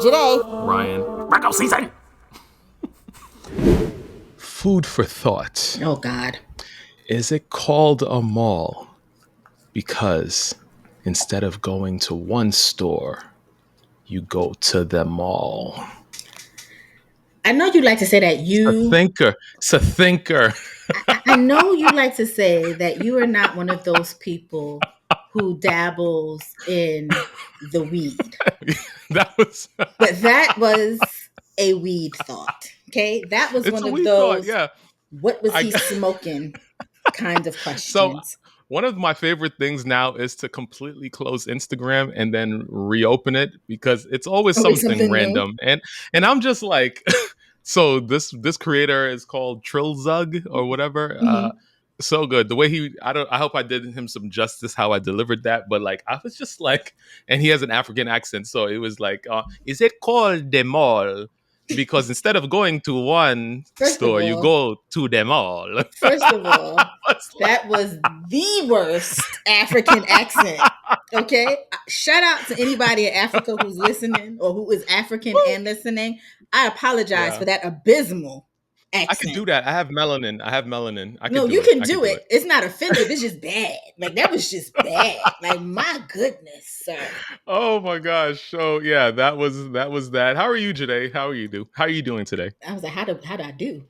Joyhdae. Ryan. Virgo season. Food for thought. Oh, God. Is it called a mall because instead of going to one store, you go to them all? I know you like to say that It's a thinker. I know you like to say that you are not one of those people who dabbles in the weed. But that was a weed thought. Okay. That was It's one a of weed thought, those, yeah. what was he I smoking kind of so questions. one of my favorite things now is to completely close Instagram and then reopen it because it's always Always something something new. random. And I'm just like, so this creator is called Trillzug or whatever. Mm-hmm. So good. The way I hope I did him some justice how I delivered that, but like I was just like, and he has an African accent, so it was like, is it called the mall? Because instead of going to one First of store, you all, go to them all. First of all, It's like, that was the worst African accent. Okay. Shout out to anybody in Africa who's listening or who is African and listening. I apologize yeah, for that abysmal I could do accent. that. I have melanin. I No, could you do it. can I could do do it. it. It's not offensive. It's just bad. Like, that was just bad. Like, my goodness, sir. Oh my gosh. So yeah, that was that. How are you today? How are you doing today? I was like, how do I do?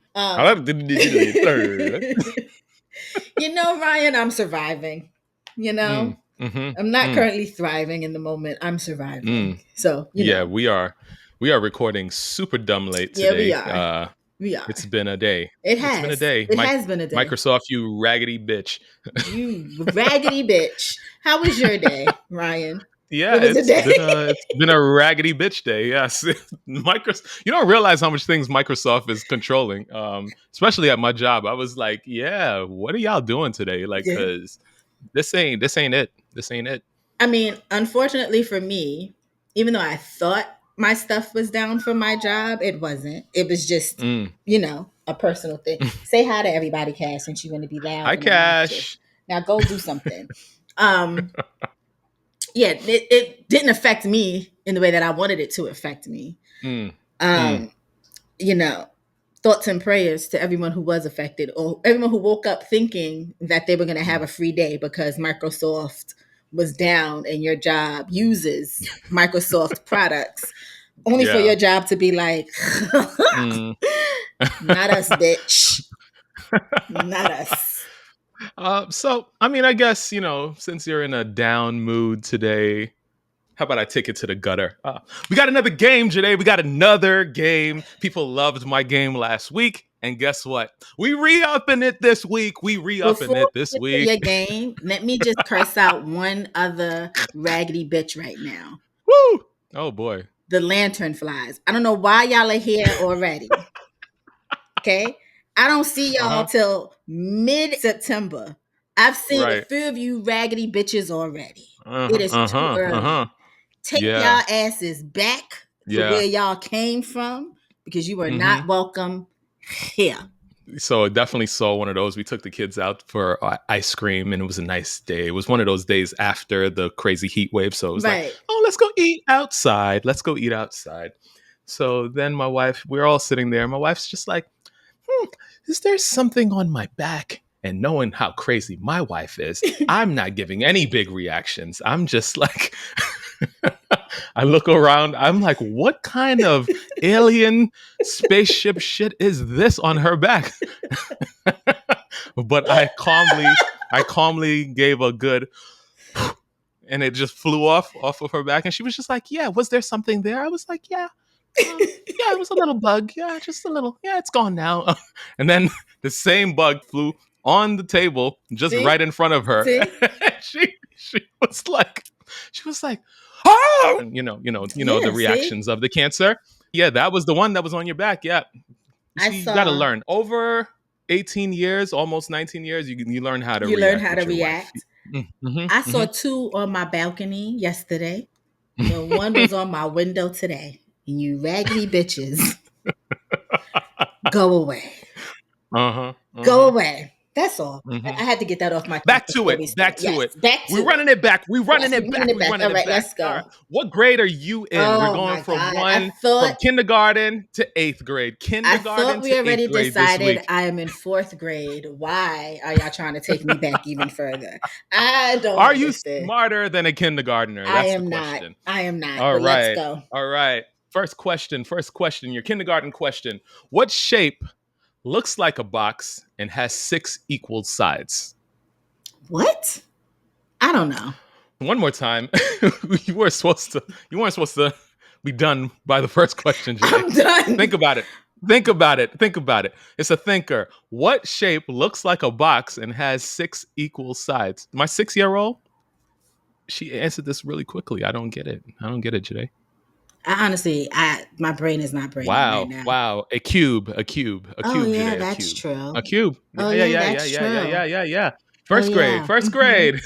Ryan, I'm surviving. You know, Mm, mm-hmm, I'm not mm, currently thriving in the moment. I'm surviving. mm. So, Yeah, we are recording super dumb late yeah, we today. are. We are. It's been a day. It It's been a has. day. It has been a day. Microsoft, you raggedy bitch. You raggedy bitch. How was your day, Ryan? Yeah, It was a day. it's been a raggedy bitch day. Yes, Microsoft. You don't realize how much things Microsoft is controlling. Especially at my job. I was like, yeah, what are y'all doing today? Like, Yeah. cause this ain't it. This ain't it. I mean, unfortunately for me, even though I thought my stuff was down for my job, it wasn't. It was just, Mm. a personal thing. Say hi to everybody, Cash, since you're going to be loud Hi, and obnoxious. Cash. Now go do something. Yeah, it didn't affect me in the way that I wanted it to affect me. Mm. Mm. Um, you know, Thoughts and prayers to everyone who was affected or everyone who woke up thinking that they were going to have a free day because Microsoft was down and your job uses Microsoft products, only for Yeah. your job to be like, Mm. not us, bitch. Not us. So I mean, I guess since you're in a down mood today, how about I take it to the gutter? We got another game today. We got another game. People loved my game last week. And guess what? We re-upping it this week. We re-upping Before it this we get to week. your game, let me just curse out one other raggedy bitch right now. Woo! Oh boy. The lantern flies. I don't know why y'all are here already. Okay. I don't see y'all Uh-huh. till mid-September. I've seen a Right. few of you raggedy bitches already. It Uh-huh. is too Uh-huh. Uh-huh. early. Take Yeah. y'all asses back to Yeah. where y'all came from because you are Mm-hmm. not welcome here. So I definitely saw one of those. We took the kids out for ice cream, and it was a nice day. It was one of those days after the crazy heat wave. So it was like, Right. oh, let's go eat outside. Let's go eat outside. So then my wife, we're all sitting there. My wife's just like, is there something on my back? And knowing how crazy my wife is, I'm not giving any big reactions. I'm just like, I look around. I'm like, what kind of alien spaceship shit is this on her back? But I calmly gave a good, and it just flew off of her back. And she was just like, yeah, was there something there? I was like, yeah. Yeah, it was a little bug. Yeah, just a little. Yeah, it's gone now. And then the same bug flew on the table just See? right in front of her. See? she was like, oh, and the Yeah, see? reactions of the cancer. Yeah, that was the one that was on your back. Yeah, you I see, you got to saw learn over 18 years, almost 19 years. You learn how to you learn react how to with your wife. react. I Mm-hmm, saw two on my balcony yesterday. The one was on my window today. And you raggedy bitches, go away. uh-huh. Go away. That's all. Hmm. I had to get that off my chest Back to before we it. Back start. to Yes, it. back We're to it. running it back. We're running Yes, it we're running back. it We're back. running All it right, back. let's All right. go. What grade are you in? We're Oh going my from God. from kindergarten to eighth grade. I Kindergarten thought we to eighth already grade this decided week. I am in fourth grade. Why are y'all trying to take me back even further? I don't Are you understand. smarter than a kindergartner? I That's the am not. question. I am not. All But let's right. go. All right. First question. First question. Your kindergarten question. What shape looks like a box and has 6 equal sides? What? I don't know. One more time. You weren't supposed to be done by the first question, Janae. I'm done. Think about it. Think about it. Think about it. It's a thinker. What shape looks like a box and has 6 equal sides? My 6-year-old, she answered this really quickly. I don't get it. I don't get it, Janae. My brain is not braining right Wow. now. Wow. A cube. A cube. A Oh cube, yeah, Janae. A that's cube. true. A cube. Oh Yeah, yeah, yeah, yeah, yeah, that's yeah, yeah, true. yeah, yeah, yeah. Oh First grade. yeah. First grade.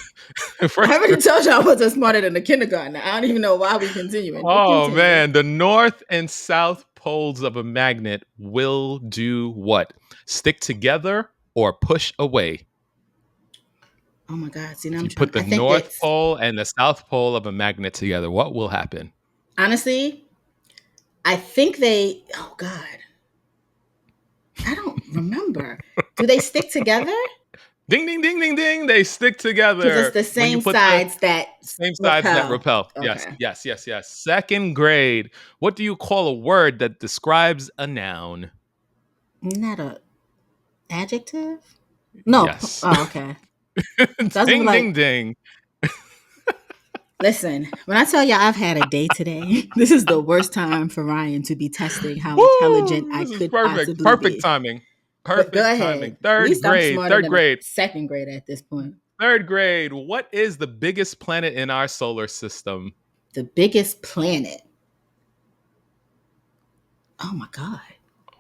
I First already grade. told you I wasn't smarter than the kindergarten. I don't even know why we continuing. But Oh continue. man, the north and south poles of a magnet will do what? Stick together or push away? Oh my God. See, now If I'm you trying. put the I think north that's pole and the south pole of a magnet together, what will happen? honestly, I think they, oh God, I don't remember. Do they stick together? Ding ding ding ding ding, they stick Because it's together the when you same put the sides that same sides that repel. repel. Yes, Okay. yes, yes, yes. Second grade. What do you call a word that describes a noun? Isn't that a adjective? No. Yes. Oh, okay. So I was gonna be Ding ding like, ding. listen, when I tell y'all I've had a day today, this is the worst time for Ryan to be testing how intelligent Woo! I This is could perfect. possibly Perfect be. timing. But go Perfect timing. ahead. At least I'm smarter Third than a grade. second grade at this point. Third grade. What is the biggest planet in our solar system? The biggest planet. Oh my God.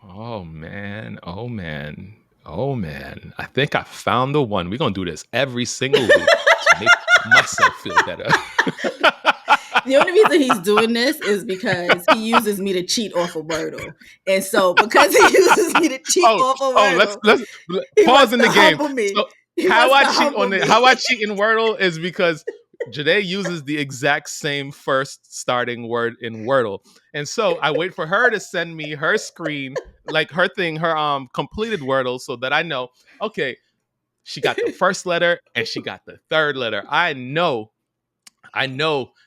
Oh man. Oh man. Oh man. I think I found the one. We're gonna do this every single week to make myself feel better. The only reason he's doing this is because he uses me to cheat off a Wordle. And so because he uses me to cheat oh, off a oh, let's Wordle, let's he pause wants in to the game. humble me. So He wants to humble me. how I cheat in Wordle is because Janae uses the exact same first starting word in Wordle. And so I wait for her to send me her screen, like her thing, her completed Wordle, so that I know, okay, she got the first letter and she got the third letter. I know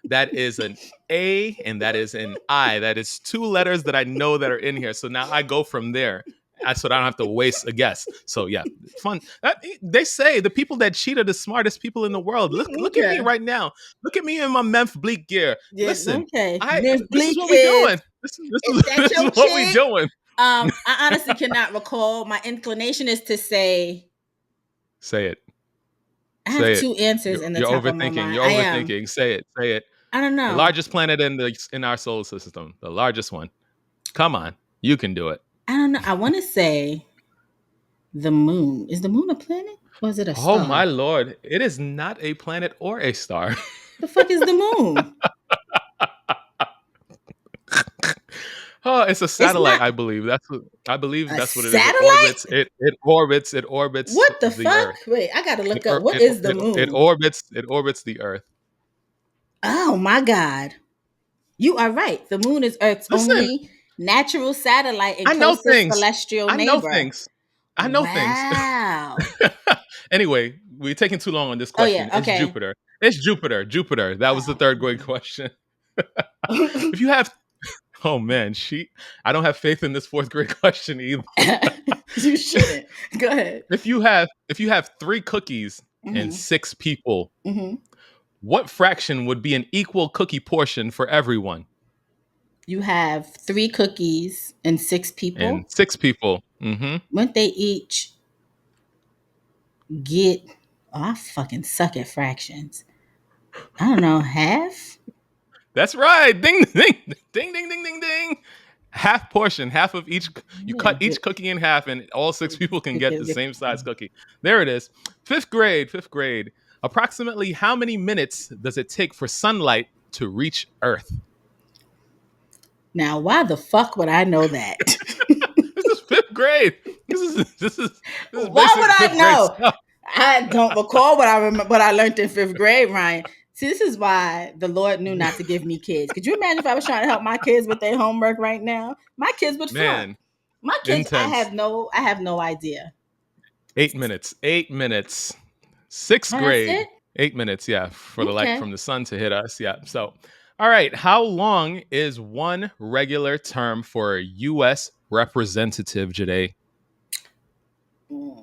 that is an A and that is an I. That is 2 letters that I know that are in here. So now I go from there. So I don't have to waste a guess. So yeah, fun. They say the people that cheat are the smartest people in the world. Look at me Okay. right now. Look at me in my Memph Bleak gear. Yeah, Listen, okay. I Miss this is Bleak what we doing. is that This is your what we chick? doing. I honestly cannot recall. My inclination is to say Say it. I have Say it. two answers in the You're top of my overthinking. mind. You're I am. overthinking. Say it. Say it. I don't The know. largest planet in our solar system. The largest one. Come on. You can do it. I don't know. I want to say the moon. Is the moon a planet or is it a Oh my star? lord. It is not a planet or a star. The fuck is the moon? Oh, it's a It's satellite, not I believe. I believe a that's what it is. It satellite? orbits. It orbits What the the fuck? earth. Wait, I gotta It look up. or- What is the it moon? orbits the earth. Oh my God. You are right. The moon is Earth's Listen, only natural satellite and I know closest things. celestial I know neighbor. things. I know things. Wow. Anyway, we're taking too long on this Oh question. yeah. It's Okay. Jupiter. It's Jupiter. Jupiter. That was the Oh. third grade question. If you have Oh man, I don't have faith in this fourth grade question either. You shouldn't. Go ahead. If you have 3 cookies and Hmm. 6 people, Hmm. what fraction would be an equal cookie portion for everyone? You have 3 cookies and 6 people. And 6 people. Mhm. Wouldn't they each get? Oh, I fucking suck at fractions. I don't know, half. That's right. Ding ding ding ding ding ding ding. Half portion, half of each. You Yeah, cut each cookie in half, and all 6 people can get the get- same size cookie. There it is. Fifth grade. Fifth grade. Approximately how many minutes does it take for sunlight to reach Earth? Now, why the fuck would I know that? This is fifth grade. This is Why basic would I fifth grade know? stuff. I don't recall what I remember, what I learned in fifth grade, Ryan. See, this is why the Lord knew not to give me kids. Could you imagine if I was trying to help my kids with their homework right now? My kids would flunk. Man, My kids, intense. I have no idea. 8 minutes. 8 minutes. Sixth Oh, that's grade. it? 8 minutes, yeah, for the light Okay. from the sun to hit us. Yeah. So, all right. How long is one regular term for a U.S. representative, Joyhdae? Mm.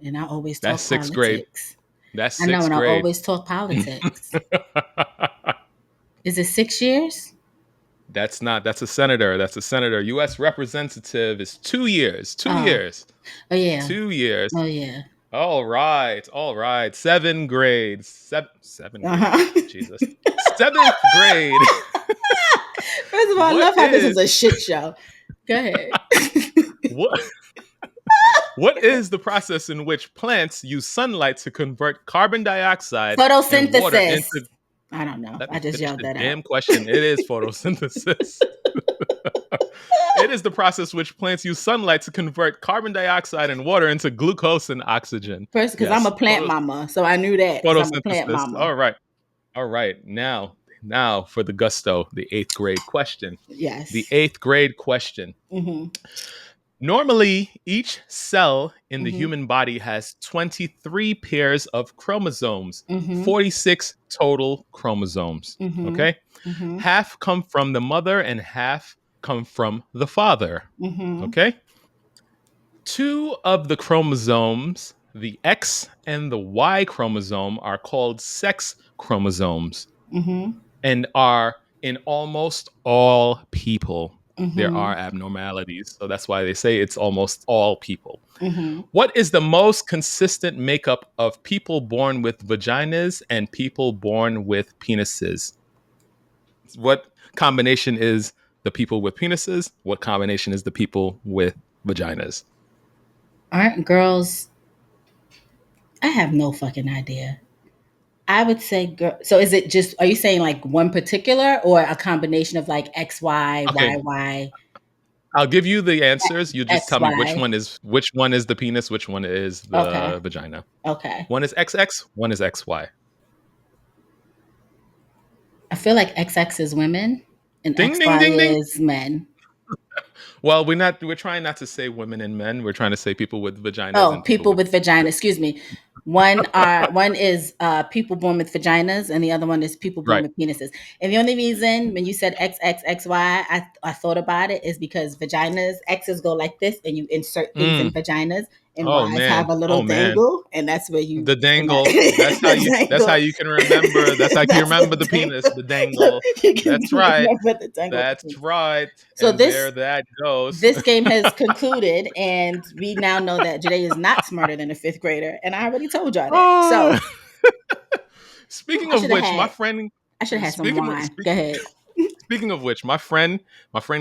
And I always That's talk sixth grade. politics. That's I know, sixth and I grade. always talk politics. Is it 6 years? That's not. That's a senator. That's a senator. U.S. representative is 2 years. Two Oh, years. oh yeah. 2 years. Oh yeah. All right. All right. Seven grades. Seven grade. Uh-huh. Jesus. Seventh grade. First of all, I What love how this is is a shit show. Go ahead. what? What is the process in which plants use sunlight to convert carbon dioxide and water Photosynthesis. into? I don't know. Let I me just finish yelled the that out. damn question. It is photosynthesis. It is the process which plants use sunlight to convert carbon dioxide and water into glucose and oxygen. First, because I'm a Yes, plant mama, so I knew that because I'm a plant photosynthesis. mama. All right. All right. Now for the gusto, the eighth grade question. The Yes. eighth grade question. Mm-hmm. Normally, each cell in the Mm-hmm. human body has 23 pairs of chromosomes, Mm-hmm. 46 total chromosomes. Mm-hmm. Okay? Mm-hmm. Half come from the mother and half come from the father. Mm-hmm. Okay? Two of the chromosomes, the X and the Y chromosome, are called sex chromosomes Mm-hmm. and are in almost all people. There Mm-hmm. are abnormalities. So that's why they say it's almost all people. Mm-hmm. What is the most consistent makeup of people born with vaginas and people born with penises? What combination is the people with penises? What combination is the people with vaginas? Aren't girls? I have no fucking idea. I would say girl. So is it just? Are you saying like one particular or a combination of like X Y Okay, Y Y I'll give you the answers. You just X tell me which Y? one is the penis, which one is Okay. the vagina. Okay. One is XX, one is XY. I feel like XX is women and Ding ding XY ding ding. is men. Well, we're trying not to say women and men. We're trying to say people with vaginas Oh, and people people with with vagina. Excuse me. One is people born with vaginas, and the other one is people born right. with penises. And the only reason when you said XXXY, I thought about it is because vaginas X's go like this, and you insert things in Mm. vaginas, and Oh Y's have man. a little Oh man. dangle, and that's where you The and that, dangle. the That's how dangle. you can remember. That's how you can That's remember the the penis, dangle. the dangle. You can That's right. remember the dangle. That's right. So And there this that goes. this game has concluded, and we now know that Joyhdae is not smarter than a fifth grader, and I already told y'all that. So Ah. Speaking I of should have which, my had friend I should have had some speaking of, wine. Go ahead. speaking of which, my friend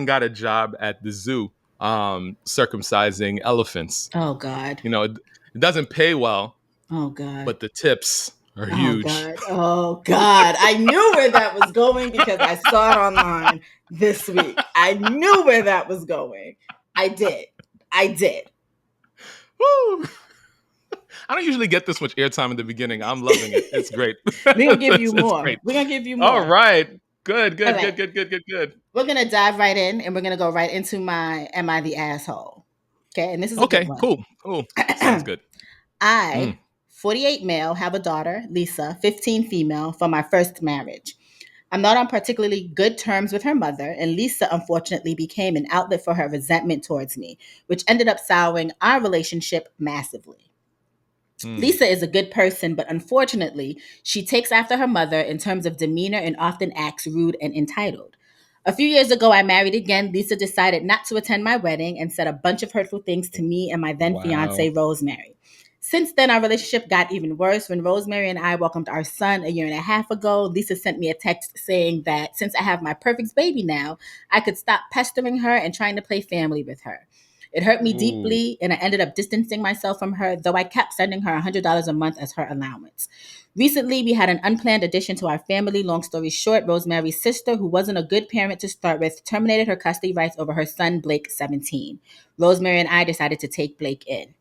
got a job at the zoo circumcising elephants. Oh God. It doesn't pay well, Oh God. but the tips are Oh huge. God. Oh God. I knew where that was going because I saw it online this week. I knew where that was going. I did. I did. Woo! I don't usually get this much airtime in the beginning. I'm loving it. It's great. We're gonna give you It's more. great. We're gonna give you All more. right. Good, All good, right. good, good, good, good, good. We're gonna dive right in and we're gonna go right into my Am I the Asshole? Okay, and this is a good Okay, one. cool. Cool. Sounds good. I, Mm. 48 male, have a daughter, Lisa, 15 female, from my first marriage. I'm not on particularly good terms with her mother, and Lisa unfortunately became an outlet for her resentment towards me, which ended up souring our relationship massively. Mm. Lisa is a good person, but unfortunately, she takes after her mother in terms of demeanor and often acts rude and entitled. A few years ago, I married again. Lisa decided not to attend my wedding and said a bunch of hurtful things to me and my then fiance, Wow. Rosemary. Since then, our relationship got even worse. When Rosemary and I welcomed our son a year and a half ago, Lisa sent me a text saying that since I have my perfect baby now, I could stop pestering her and trying to play family with her. It hurt me Ooh. deeply, and I ended up distancing myself from her, though I kept sending her $100 a month as her allowance. Recently, we had an unplanned addition to our family. Long story short, Rosemary's sister, who wasn't a good parent to start with, terminated her custody rights over her son, Blake, 17. Rosemary and I decided to take Blake in.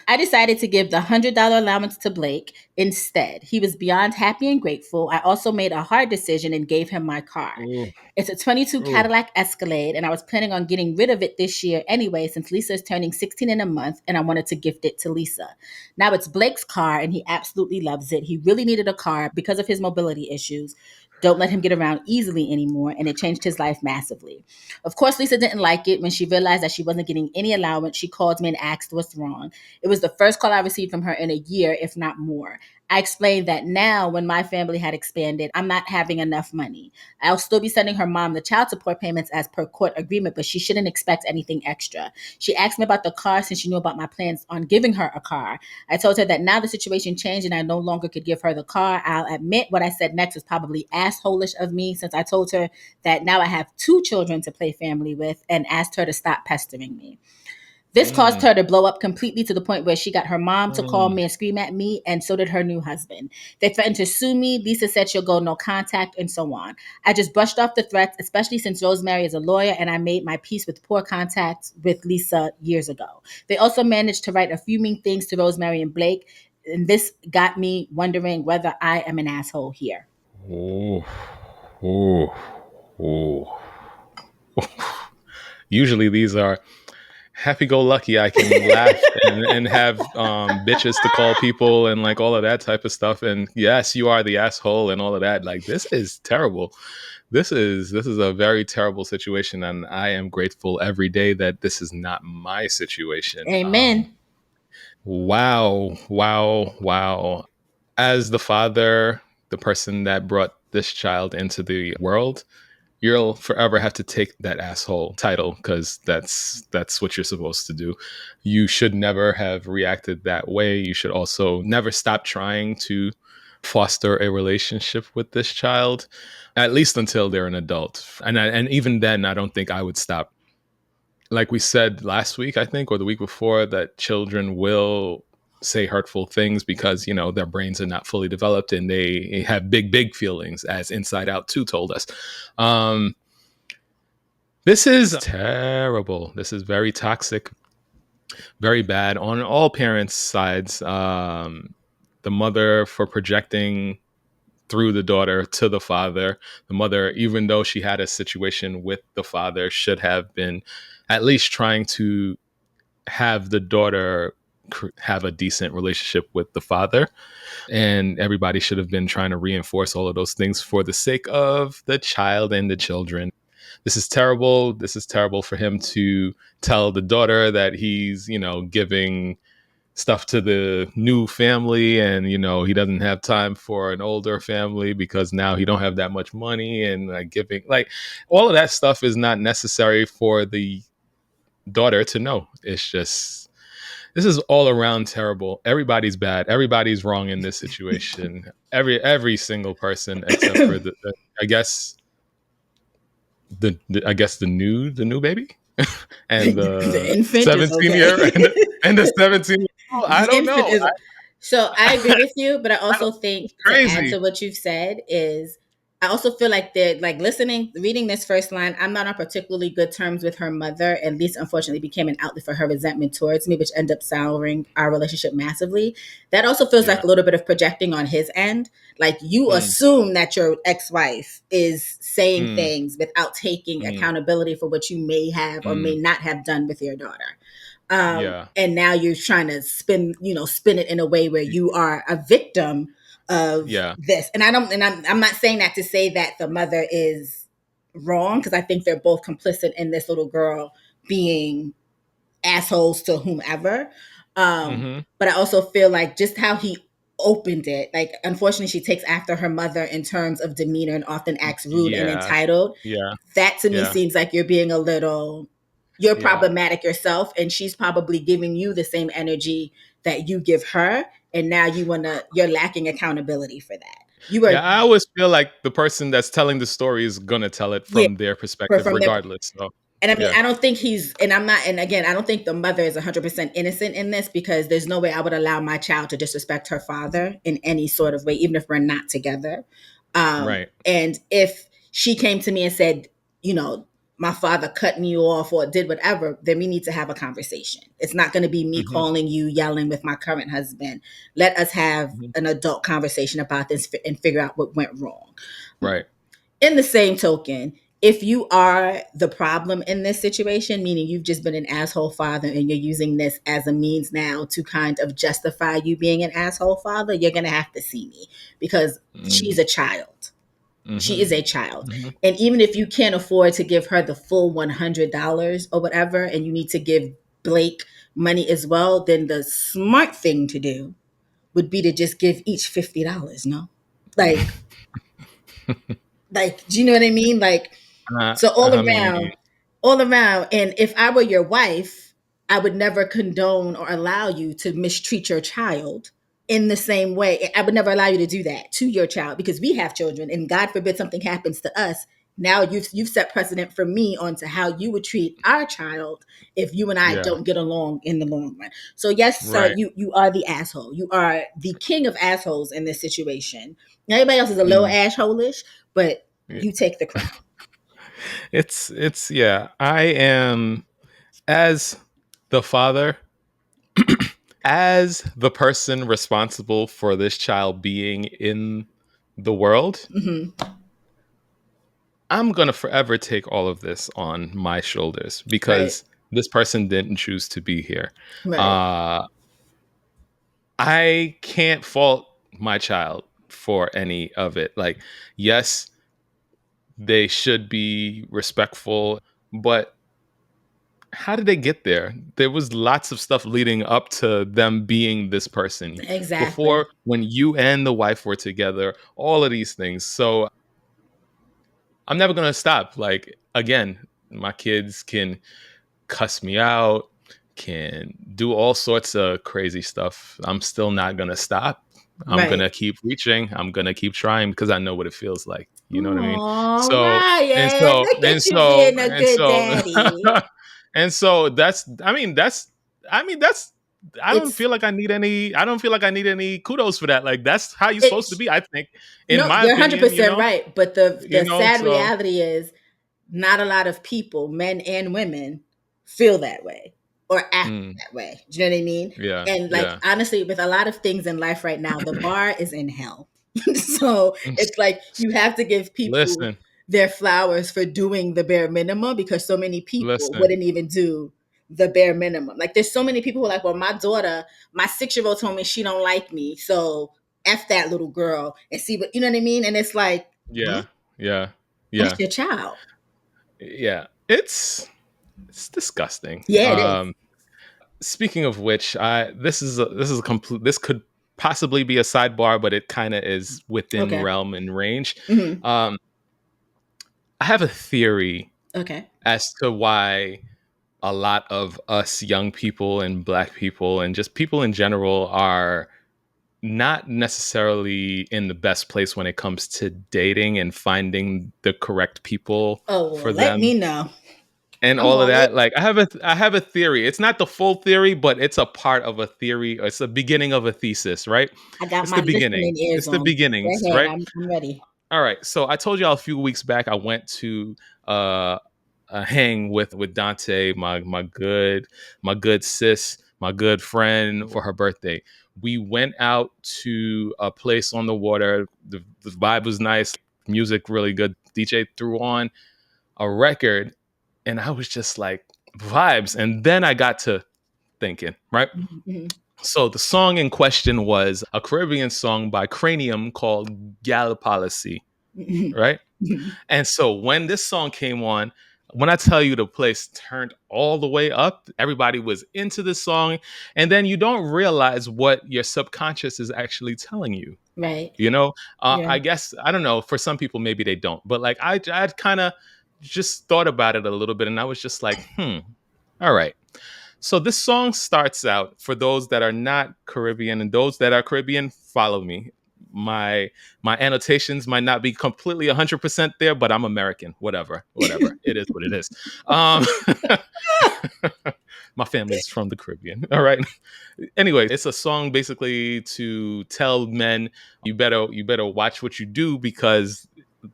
I decided to give the $100 allowance to Blake instead. He was beyond happy and grateful. I also made a hard decision and gave him my car. Ooh. It's a 22 Ooh. Cadillac Escalade, and I was planning on getting rid of it this year anyway, since Lisa is turning 16 in a month, and I wanted to gift it to Lisa. Now it's Blake's car, and he absolutely loves it. He really needed a car because of his mobility issues. Don't let him get around easily anymore, and it changed his life massively. Of course, Lisa didn't like it. When she realized that she wasn't getting any allowance, she called me and asked what's wrong. It was the first call I received from her in a year, if not more. I explained that now, when my family had expanded, I'm not having enough money. I'll still be sending her mom the child support payments as per court agreement, but she shouldn't expect anything extra. She asked me about the car since she knew about my plans on giving her a car. I told her that now the situation changed and I no longer could give her the car. I'll admit what I said next was probably assholish of me, since I told her that now I have two children to play family with and asked her to stop pestering me. This caused Mm. her to blow up completely, to the point where she got her mom to call Mm. me and scream at me, and so did her new husband. They threatened to sue me. Lisa said she'll go no contact, and so on. I just brushed off the threats, especially since Rosemary is a lawyer and I made my peace with poor contact with Lisa years ago. They also managed to write a few mean things to Rosemary and Blake, and this got me wondering whether I am an asshole here. Ooh. Ooh. Ooh. Usually these are happy go lucky. I can laugh and have bitches to call people and like all of that type of stuff. And yes, you are the asshole and all of that. Like, this is terrible. This is a very terrible situation, and I am grateful every day that this is not my situation. Amen. Wow, wow, wow. As the father, the person that brought this child into the world, you'll forever have to take that asshole title, because that's what you're supposed to do. You should never have reacted that way. You should also never stop trying to foster a relationship with this child, at least until they're an adult. And even then, I don't think I would stop. Like we said last week, I think, or the week before, that children will say hurtful things because, their brains are not fully developed and they have big feelings, as Inside Out 2 told us. This is terrible. This is very toxic, very bad on all parents' sides. The mother for projecting through the daughter to the father. The mother, even though she had a situation with the father, should have been at least trying to have the daughter have a decent relationship with the father. And everybody should have been trying to reinforce all of those things for the sake of the child and the children. This is terrible. This is terrible for him to tell the daughter that he's, giving stuff to the new family, and he doesn't have time for an older family because now he don't have that much money, and giving, like, all of that stuff is not necessary for the daughter to know. It's just, this is all around terrible. Everybody's bad. Everybody's wrong in this situation. Every single person except for the I guess the new baby and The the infant is 17 okay. year and the 17. I The don't infant know. is. So I agree with you, but I also think, It's to add crazy. to what you've said, is I also feel like that, like, reading this first line, I'm not on particularly good terms with her mother, and this unfortunately became an outlet for her resentment towards me, which ended up souring our relationship massively. That also feels like Yeah. a little bit of projecting on his end. Like, you Mm, assume that your ex-wife is saying mm, things without taking mm, accountability for what you may have or may mm. not have done with your daughter. Yeah. And now you're trying to spin it in a way where you are a victim of Yeah. this. And I'm not saying that to say that the mother is wrong, because I think they're both complicit in this little girl being assholes to whomever. Hmm. But I also feel like just how he opened it, like, unfortunately she takes after her mother in terms of demeanor and often acts rude and Yeah. entitled. Yeah. That to me Yeah. seems like you're being a little, you're Yeah. problematic yourself, and she's probably giving you the same energy that you give her, and now you're lacking accountability for that. You Yeah. were, I always feel like the person that's telling the story is gonna tell it yeah, from their perspective, from their, regardless. So. And I mean, Yeah. I don't think he's, and I'm not, and again, I don't think the mother is 100% innocent in this, because there's no way I would allow my child to disrespect her father in any sort of way, even if we're not together. Right. And if she came to me and said, you know, my father cut me off or did whatever, then we need to have a conversation. It's not going to be me Hmm. calling you, yelling with my current husband. Let us have Hmm. an adult conversation about this and figure out what went wrong. Right. In the same token, if you are the problem in this situation, meaning you've just been an asshole father and you're using this as a means now to kind of justify you being an asshole father, you're going to have to see me, because she's Hmm. a child. She Hmm. is a child. Hmm. And even if you can't afford to give her the full $100 or whatever, and you need to give Blake money as well, then the smart thing to do would be to just give each $50, no? Like, do you know what I mean? Like, so I mean, all around. And if I were your wife, I would never condone or allow you to mistreat your child in the same way. I would never allow you to do that to your child, because we have children, and God forbid something happens to us. Now you've set precedent for me onto how you would treat our child if you and I yeah. don't get along in the long run. So yes, sir, Right. you are the asshole. You are the king of assholes in this situation. Everybody else is a little Mm, assholish, but yeah. you take the crown. It's yeah. I am, as the father, as the person responsible for this child being in the world, Hmm. I'm going to forever take all of this on my shoulders Right. because this person didn't choose to be here. Right. Uh, I can't fault my child for any of it. Like, yes, they should be respectful, but how did they get there? There was lots of stuff leading up to them being this person Exactly. before, when you and the wife were together, all of these things. So I'm never going to stop. Like, again, my kids can cuss me out, can do all sorts of crazy stuff. I'm still not going to stop. I'm going Right. to keep reaching. I'm going to keep trying because I know what it feels like. You know what I mean? Oh, So, and Ryan, so, look and at you so, being a and good so, daddy. and so I mean, that's, It's I don't feel like I need any kudos for that. Like, that's how you're supposed to it's be, I think, in no, my you're opinion, 100% right. But the sad so reality is, not a lot of people, men and women, feel that way or act mm, that way. Do you know what I mean? yeah, And like, yeah. honestly, with a lot of things in life right now, the bar is in hell. So it's like you have to give people Listen, their flowers for doing the bare minimum, because so many people listen. wouldn't even do the bare minimum. Like, there's so many people who are like, well, my daughter, my 6 year old told me she don't like me, so F that little girl and see what, you know what I mean? And it's like, what? Yeah, yeah, That's yeah, your child. yeah. It's disgusting. Yeah, it is. Speaking of which, I this is a complete. This could possibly be a sidebar, but it kind of is within Okay. realm and range. Hmm. Um, I have a theory Okay. as to why a lot of us young people and Black people and just people in general are not necessarily in the best place when it comes to dating and finding the correct people Oh, well, for let them me know. and I'm all of all that. it. Like, I have a theory. It's not the full theory, but it's a part of a theory. It's the beginning of a thesis, right? I got It's my the beginning. listening ears It's the on. Go beginnings, ahead. right? I'm ready. All right. So I told y'all a few weeks back I went to uh, a hang with Dante, my good sis, my good friend, for her birthday. We went out to a place on the water. The vibe was nice, music really good. DJ threw on a record, and I was just like, vibes. And then I got to thinking, right? Mhm. So the song in question was a Caribbean song by Cranium called Gal Policy, Mhm. right? Mhm. And so when this song came on, when I tell you the place turned all the way up, everybody was into the song. And then you don't realize what your subconscious is actually telling you. Right. You know, Yeah. I guess, I don't know. For some people, maybe they don't. But like, I kind of just thought about it a little bit, and I was just like, all right. So this song starts out, for those that are not Caribbean and those that are Caribbean, follow me. my annotations might not be completely 100% there, but I'm American. Whatever. It is what it is. My family is from the Caribbean. All right. Anyway, it's a song basically to tell men you better watch what you do, because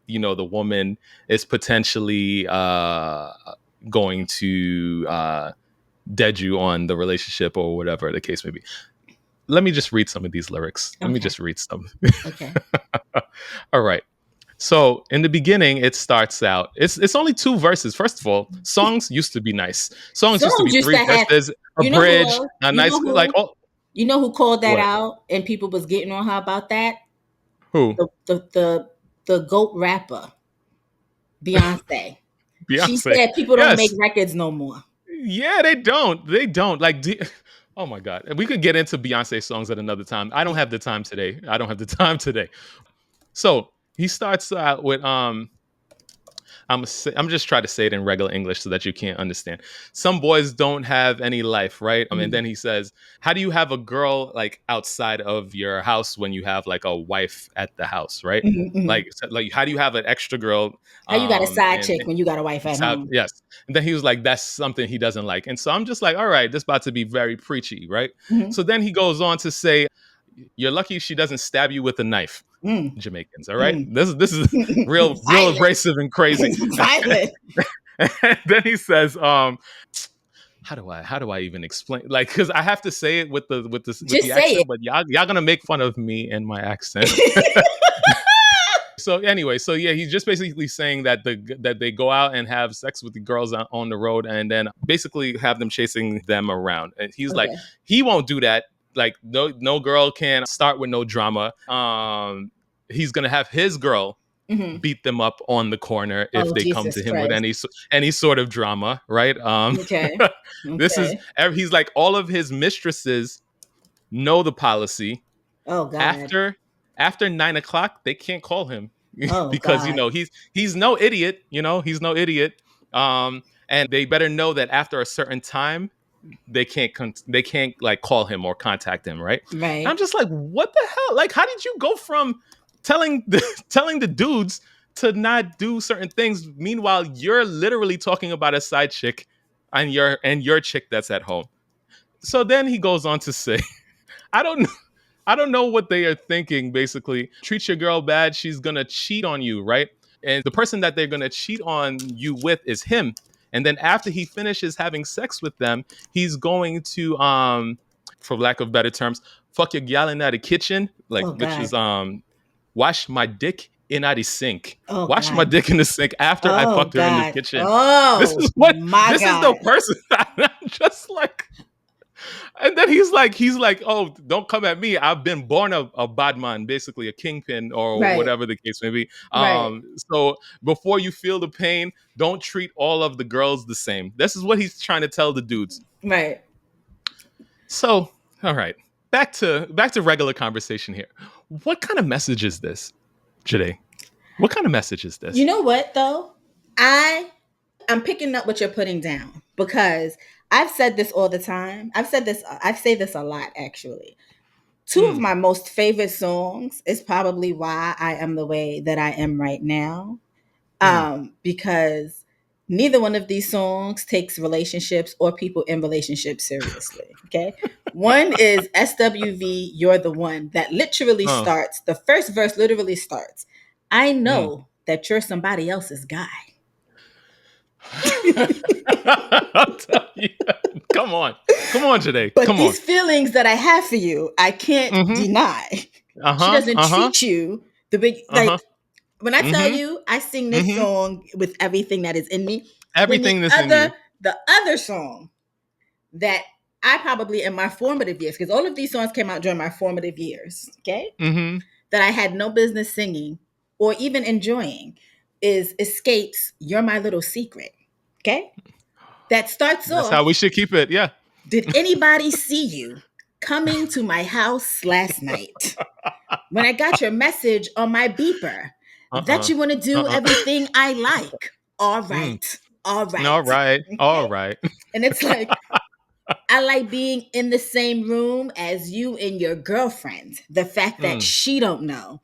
the woman is potentially going to dead you on the relationship or whatever the case may be. Let me just read some of these lyrics. Let me just read some. Okay. All right. So in the beginning, it starts out. It's only 2 verses. First of all, songs used to be nice. Songs used to be 3 have, verses, a you know bridge, who, a you nice know like who, you know who called that what? out and people was getting on her about that? Who? The GOAT rapper, Beyonce. She Beyonce. said people don't make Yes. records no more. Yeah, they don't. They don't. Like, oh my God. We could get into Beyonce songs at another time. I don't have the time today. So he starts out with I'm just trying to say it in regular English so that you can't understand. Some boys don't have any life, right? And then he says, "How do you have a girl like outside of your house when you have like a wife at the house, right? Like how do you have an extra girl?" How you got a side And chick when you got a wife at home? yes. And then he was like, "That's something he doesn't like." And so I'm just like, "All right, this is about to be very preachy, right?" Mm-hmm. So then he goes on to say, "You're lucky she doesn't stab you with a knife." Mm. Jamaicans, all right. Mm. This is real Violent. abrasive and crazy. Violent. And then he says, how do I even explain? Like, because I have to say it with the Just say accent, but y'all gonna make fun of me and my accent. it. So anyway, so yeah, he's just basically saying that that they go out and have sex with the girls on the road, and then basically have them chasing them around. And he's like, Okay. he won't do that. Like, no girl can start with no drama. He's gonna have his girl Mm-hmm. beat them up on the corner if Oh, they come to Jesus him with Christ. any sort of drama, right? Okay. This is Okay. he's like, all of his mistresses know the policy. Oh, God. After 9 o'clock, they can't call him Oh, because God. he's no idiot. He's no idiot. And they better know that after a certain time, they can't like call him or contact him, right? And I'm Right. just like, what the hell? Like, how did you go from telling telling the dudes to not do certain things, meanwhile you're literally talking about a side chick and your chick that's at home? So then he goes on to say, I don't I don't know what they are thinking. Basically, treat your girl bad, she's gonna cheat on you, right? And the person that they're gonna cheat on you with is him. And then after he finishes having sex with them, he's going to, for lack of better terms, fuck your gal in the kitchen, like, Oh, which is God. wash my dick in the sink. Oh, Wash my God. dick in the sink after I Oh, fucked her in the God. kitchen. This Oh, is what my this is the God. person. I'm just like, and then he's like, oh, don't come at me. I've been born a bad man, basically a kingpin or Right. whatever the case may be. Right. So before you feel the pain, don't treat all of the girls the same. This is what he's trying to tell the dudes. Right. So, all right, back to regular conversation here. What kind of message is this, Joyhdae? What kind of message is You this? know what, though? I'm picking up what you're putting down because I've said this all the time. I say this a lot, actually. Two of Mm, my most favorite songs is probably why I am the way that I am right now. mm. Because neither one of these songs takes relationships or people in relationships seriously. Okay. One is SWV, You're the One, that literally Oh. starts, the first verse literally starts, I Mm. know that you're somebody else's guy. I'll tell you. Come on. Come on, Joyhdae. But Come on. these feelings that I have for you, I can't Mm-hmm. deny. She Uh-huh. doesn't Uh-huh. treat you the big, Uh-huh. like, when I tell Mm-hmm. you I sing this Mm-hmm. song with everything that is in me, then Everything that's in you. the other song that I probably in my formative years, because all of these songs came out during my formative years, okay, Mm-hmm. that I had no business singing or even enjoying is Escape's You're My Little Secret. Okay. That starts That's how we off, should keep it. Yeah. did anybody see you coming to my house last night? When I got your message on my beeper that Uh-uh. you want to do Uh-uh. everything I like. All Mm. right. All All right. right. All Okay. right. And it's like, I like being in the same room as you and your girlfriend. The fact that Mm, she don't know,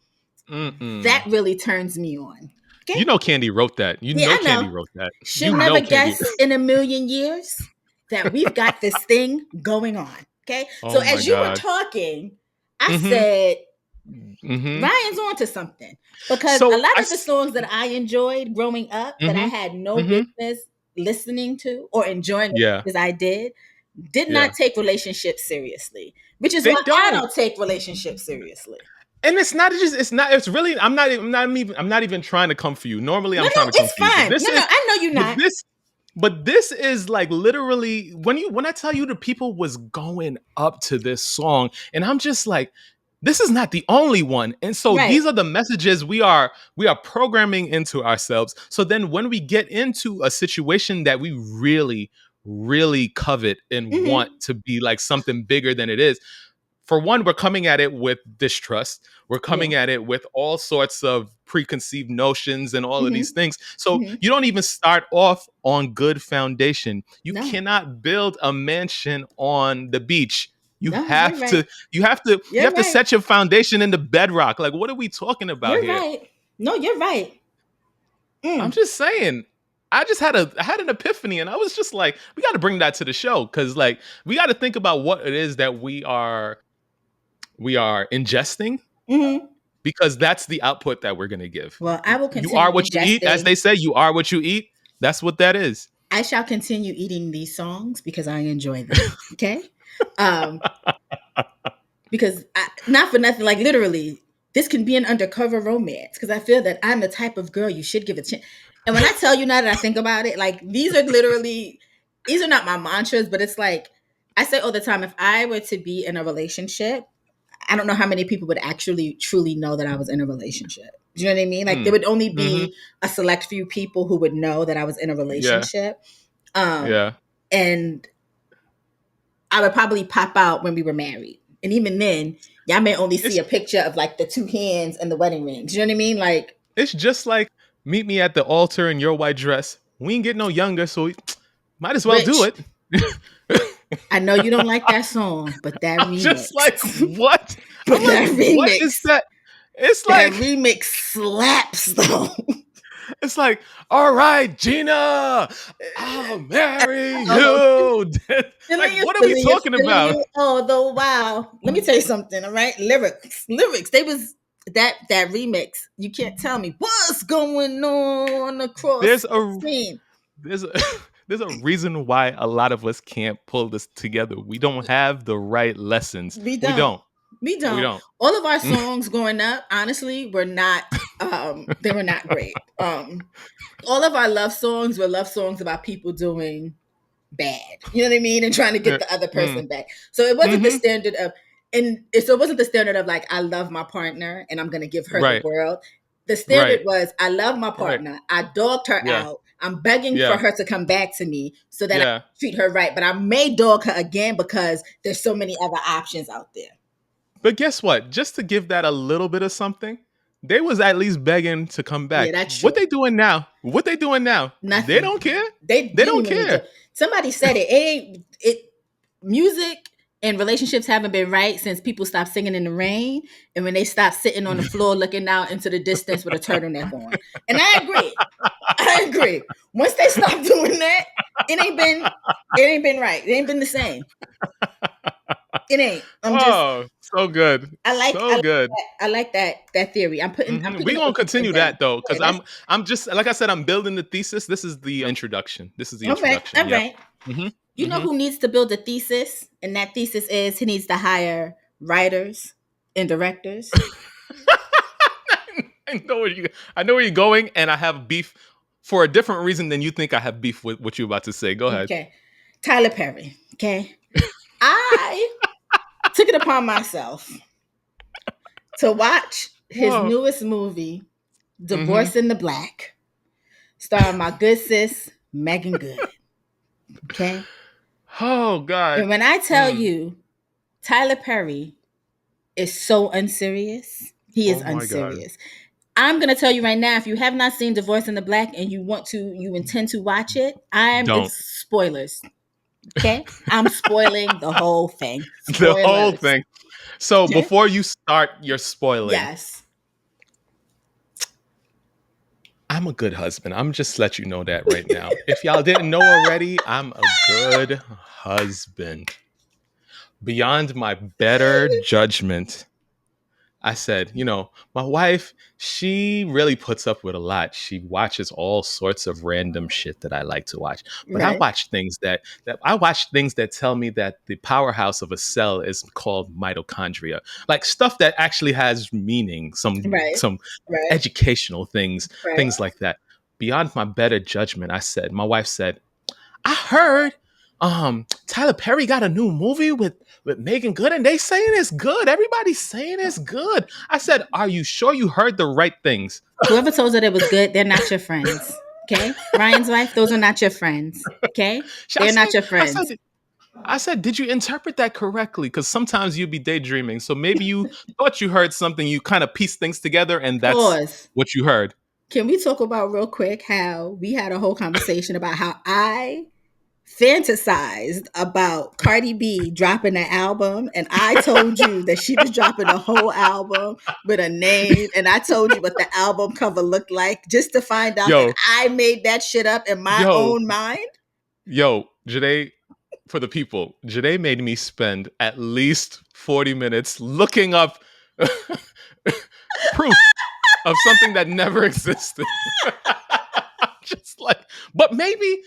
that mm-mm. really turns me on. Okay? You know Candy wrote that. You Yeah, know I Candy know. wrote that. She'll You never know Candy. guess in a million years that we've got this thing going on. Okay? So Oh my as you were God. talking, I Mm-hmm. said, Mm-hmm. Ryan's on to something. Because a So lot of the songs that I enjoyed growing up that I mm-hmm. had no Mm-hmm. business listening to or enjoying Yeah. as I did Yeah. not take relationships seriously, which is They why I don't. don't take relationships seriously. And it's not just it's not it's really I'm not even trying to come for you. Normally No, I'm trying no, to come it's for you. But fine. this No, no, is I know you're but not. this but this is like literally when I tell you the people was going up to this song and I'm just like this is not the only one. And so Right. these are the messages we are programming into ourselves. So then when we get into a situation that we really covet and want Mm-hmm. to be like something bigger than it is, for one, we're coming at it with distrust. We're Yeah. coming at it with all sorts of preconceived notions and all of these Mm-hmm. things. So Mm-hmm. you don't even start off on good foundation. You No. cannot build a mansion on the beach. You No, you're have right. to, you have to, you You're have to right. set your foundation in the bedrock. Like, what are we talking about You're here? right. No, you're right. I'm Mm. just saying. I had an epiphany and I was just like, we got to bring that to the show because like we got to think about what it is that we are ingesting Mm-hmm. because that's the output that we're going to give. Well, I will You are continue what you eat, as they ingesting. say. You are what you eat. That's what that is. I shall continue eating these songs because I enjoy them. Okay. Um, because not for nothing, like literally, this can be an undercover romance because I feel that I'm the type of girl you should give a chance. And when I tell you now that I think about it, like these are not my mantras, but it's like I say all the time, if I were to be in a relationship, I don't know how many people would actually truly know that I was in a relationship. Do you know what I mean? Like there Mm. would only Hmm. be a select few people who would know that I was in a Yeah. relationship. Um, Yeah. and I would probably pop out when we were married. And even then, y'all may only see It's a picture of like the two hands and the wedding ring. Do you know what I mean? Like, it's just like meet me at the altar in your white dress. We ain't get no younger, so we might as well do Rich, it. I know you don't like that song, but that I'm just like, remix, what? I'm but like, that what is remix, that? It's that like remix slaps though. it's like, all right, Gina, I'll marry Oh, you. Like, feeling you, what are we feeling you, talking feeling about? you. Oh, the wow. Let me tell you something. All right, lyrics. They was that remix. You can't tell me what's going on across There's the a screen. there's a there's a reason why a lot of us can't pull this together. We don't have the right lessons. We We don't. don't. We We don't. don't. All of our songs growing up, honestly, were not they were not great. All of our love songs were love songs about people doing bad. You know what I mean? And trying to get Yeah. the other Mm. person back. So it wasn't the Mm-hmm. standard of so it wasn't the standard of like I love my partner and I'm gonna give her the Right. world. The standard Right. was I love my Right. partner. I dogged her Yeah. out. I'm begging for Yeah. her to come back to me so that I Yeah. treat her right. But I may dog her again because there's so many other options out there. But guess what? Just to give that a little bit of something, they was at least begging to come Yeah, back. that's What true. they doing now? What they doing now? They Nothing. don't care. They They didn't don't even need to. care. Somebody said it. It ain't it. Music and relationships haven't been right since people stopped singing in the rain and when they stopped sitting on the floor looking out into the distance with a turtleneck on. And I agree. I agree. Once they stop doing that, it ain't been right. It ain't been the same. It ain't. I'm just Oh, so good. I like I So like good. that. I like that theory. I'm We putting it gonna what you said continue down. that though, because Yeah, that's I'm just like I said, I'm building the thesis. This is the introduction. This is the all right. introduction. All Yep. right. Mm-hmm. You know Mm-hmm. who needs to build a thesis? And that thesis is he needs to hire writers and directors. I know where you're going, and I have beef for a different reason than you think I have beef with what you're about to say. Go ahead. Okay. Tyler Perry. Okay. I took it upon myself to watch his Whoa. newest movie, Mm-hmm. Divorce in the Black, starring my good sis, Megan Good. Okay. Oh God. And when I tell Mm. you, Tyler Perry is so unserious, he is Oh my God. unserious. I'm gonna tell you right now, if you have not seen Divorce in the Black and you intend to watch it, Don't. it's spoilers. Okay, I'm spoiling the whole thing. The whole Spoilers. thing. So Okay. before you start your spoiling, Yes. I'm a good husband. I'm just let you know that right now. If y'all didn't know already, I'm a good husband. Beyond my better judgment, I said, my wife, she really puts up with a lot. She watches all sorts of random shit that I like to watch. But I Right. watch things that I watch things that tell me that the powerhouse of a cell is called mitochondria. Like stuff that actually has meaning, some Right. some Right. educational things, Right. things like that. Beyond my better judgment, my wife said, I heard Tyler Perry got a new movie with Megan Good and they saying it's good. Everybody's saying it's good. I said, "Are you sure you heard the right things?" Whoever told her that was good, they're not your friends. Okay, Ryan's wife, those are not your friends. Okay, I they're not said, your I friends. said, I said, "Did you interpret that correctly? Because sometimes you'd be daydreaming. So maybe you thought you heard something, you kind of piece things together and that's Pause. what you heard." Can we talk about real quick how we had a whole conversation about how I fantasized about Cardi B dropping an album, and I told you that she was dropping a whole album with a name, and I told you what the album cover looked like, just to find out that Yo, I made that shit up in my yo, own mind. Janae, for the people, Janae made me spend at least 40 minutes looking up proof of something that never existed. Just like, but maybe,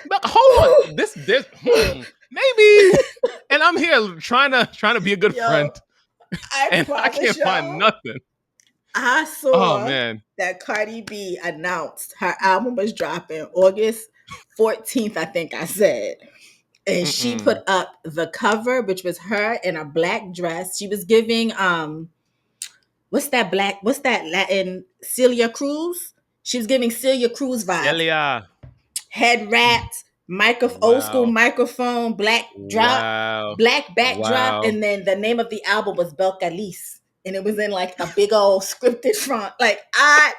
but hold on, maybe, and I'm here trying to be a good friend, Yo, I and I promise can't find y'all, nothing. I Oh saw man, that Cardi B announced her album was dropping August 14th, I think I said. And she put mm-mm. up the cover, which was her in a black dress. She was giving what's that Latin Celia Cruz? She was giving Celia Cruz vibes. Celia, Head wrapped, old school wow, microphone, wow, black backdrop, wow. and then the name of the album was Belcalis. And it was in like a big old scripted font. Like I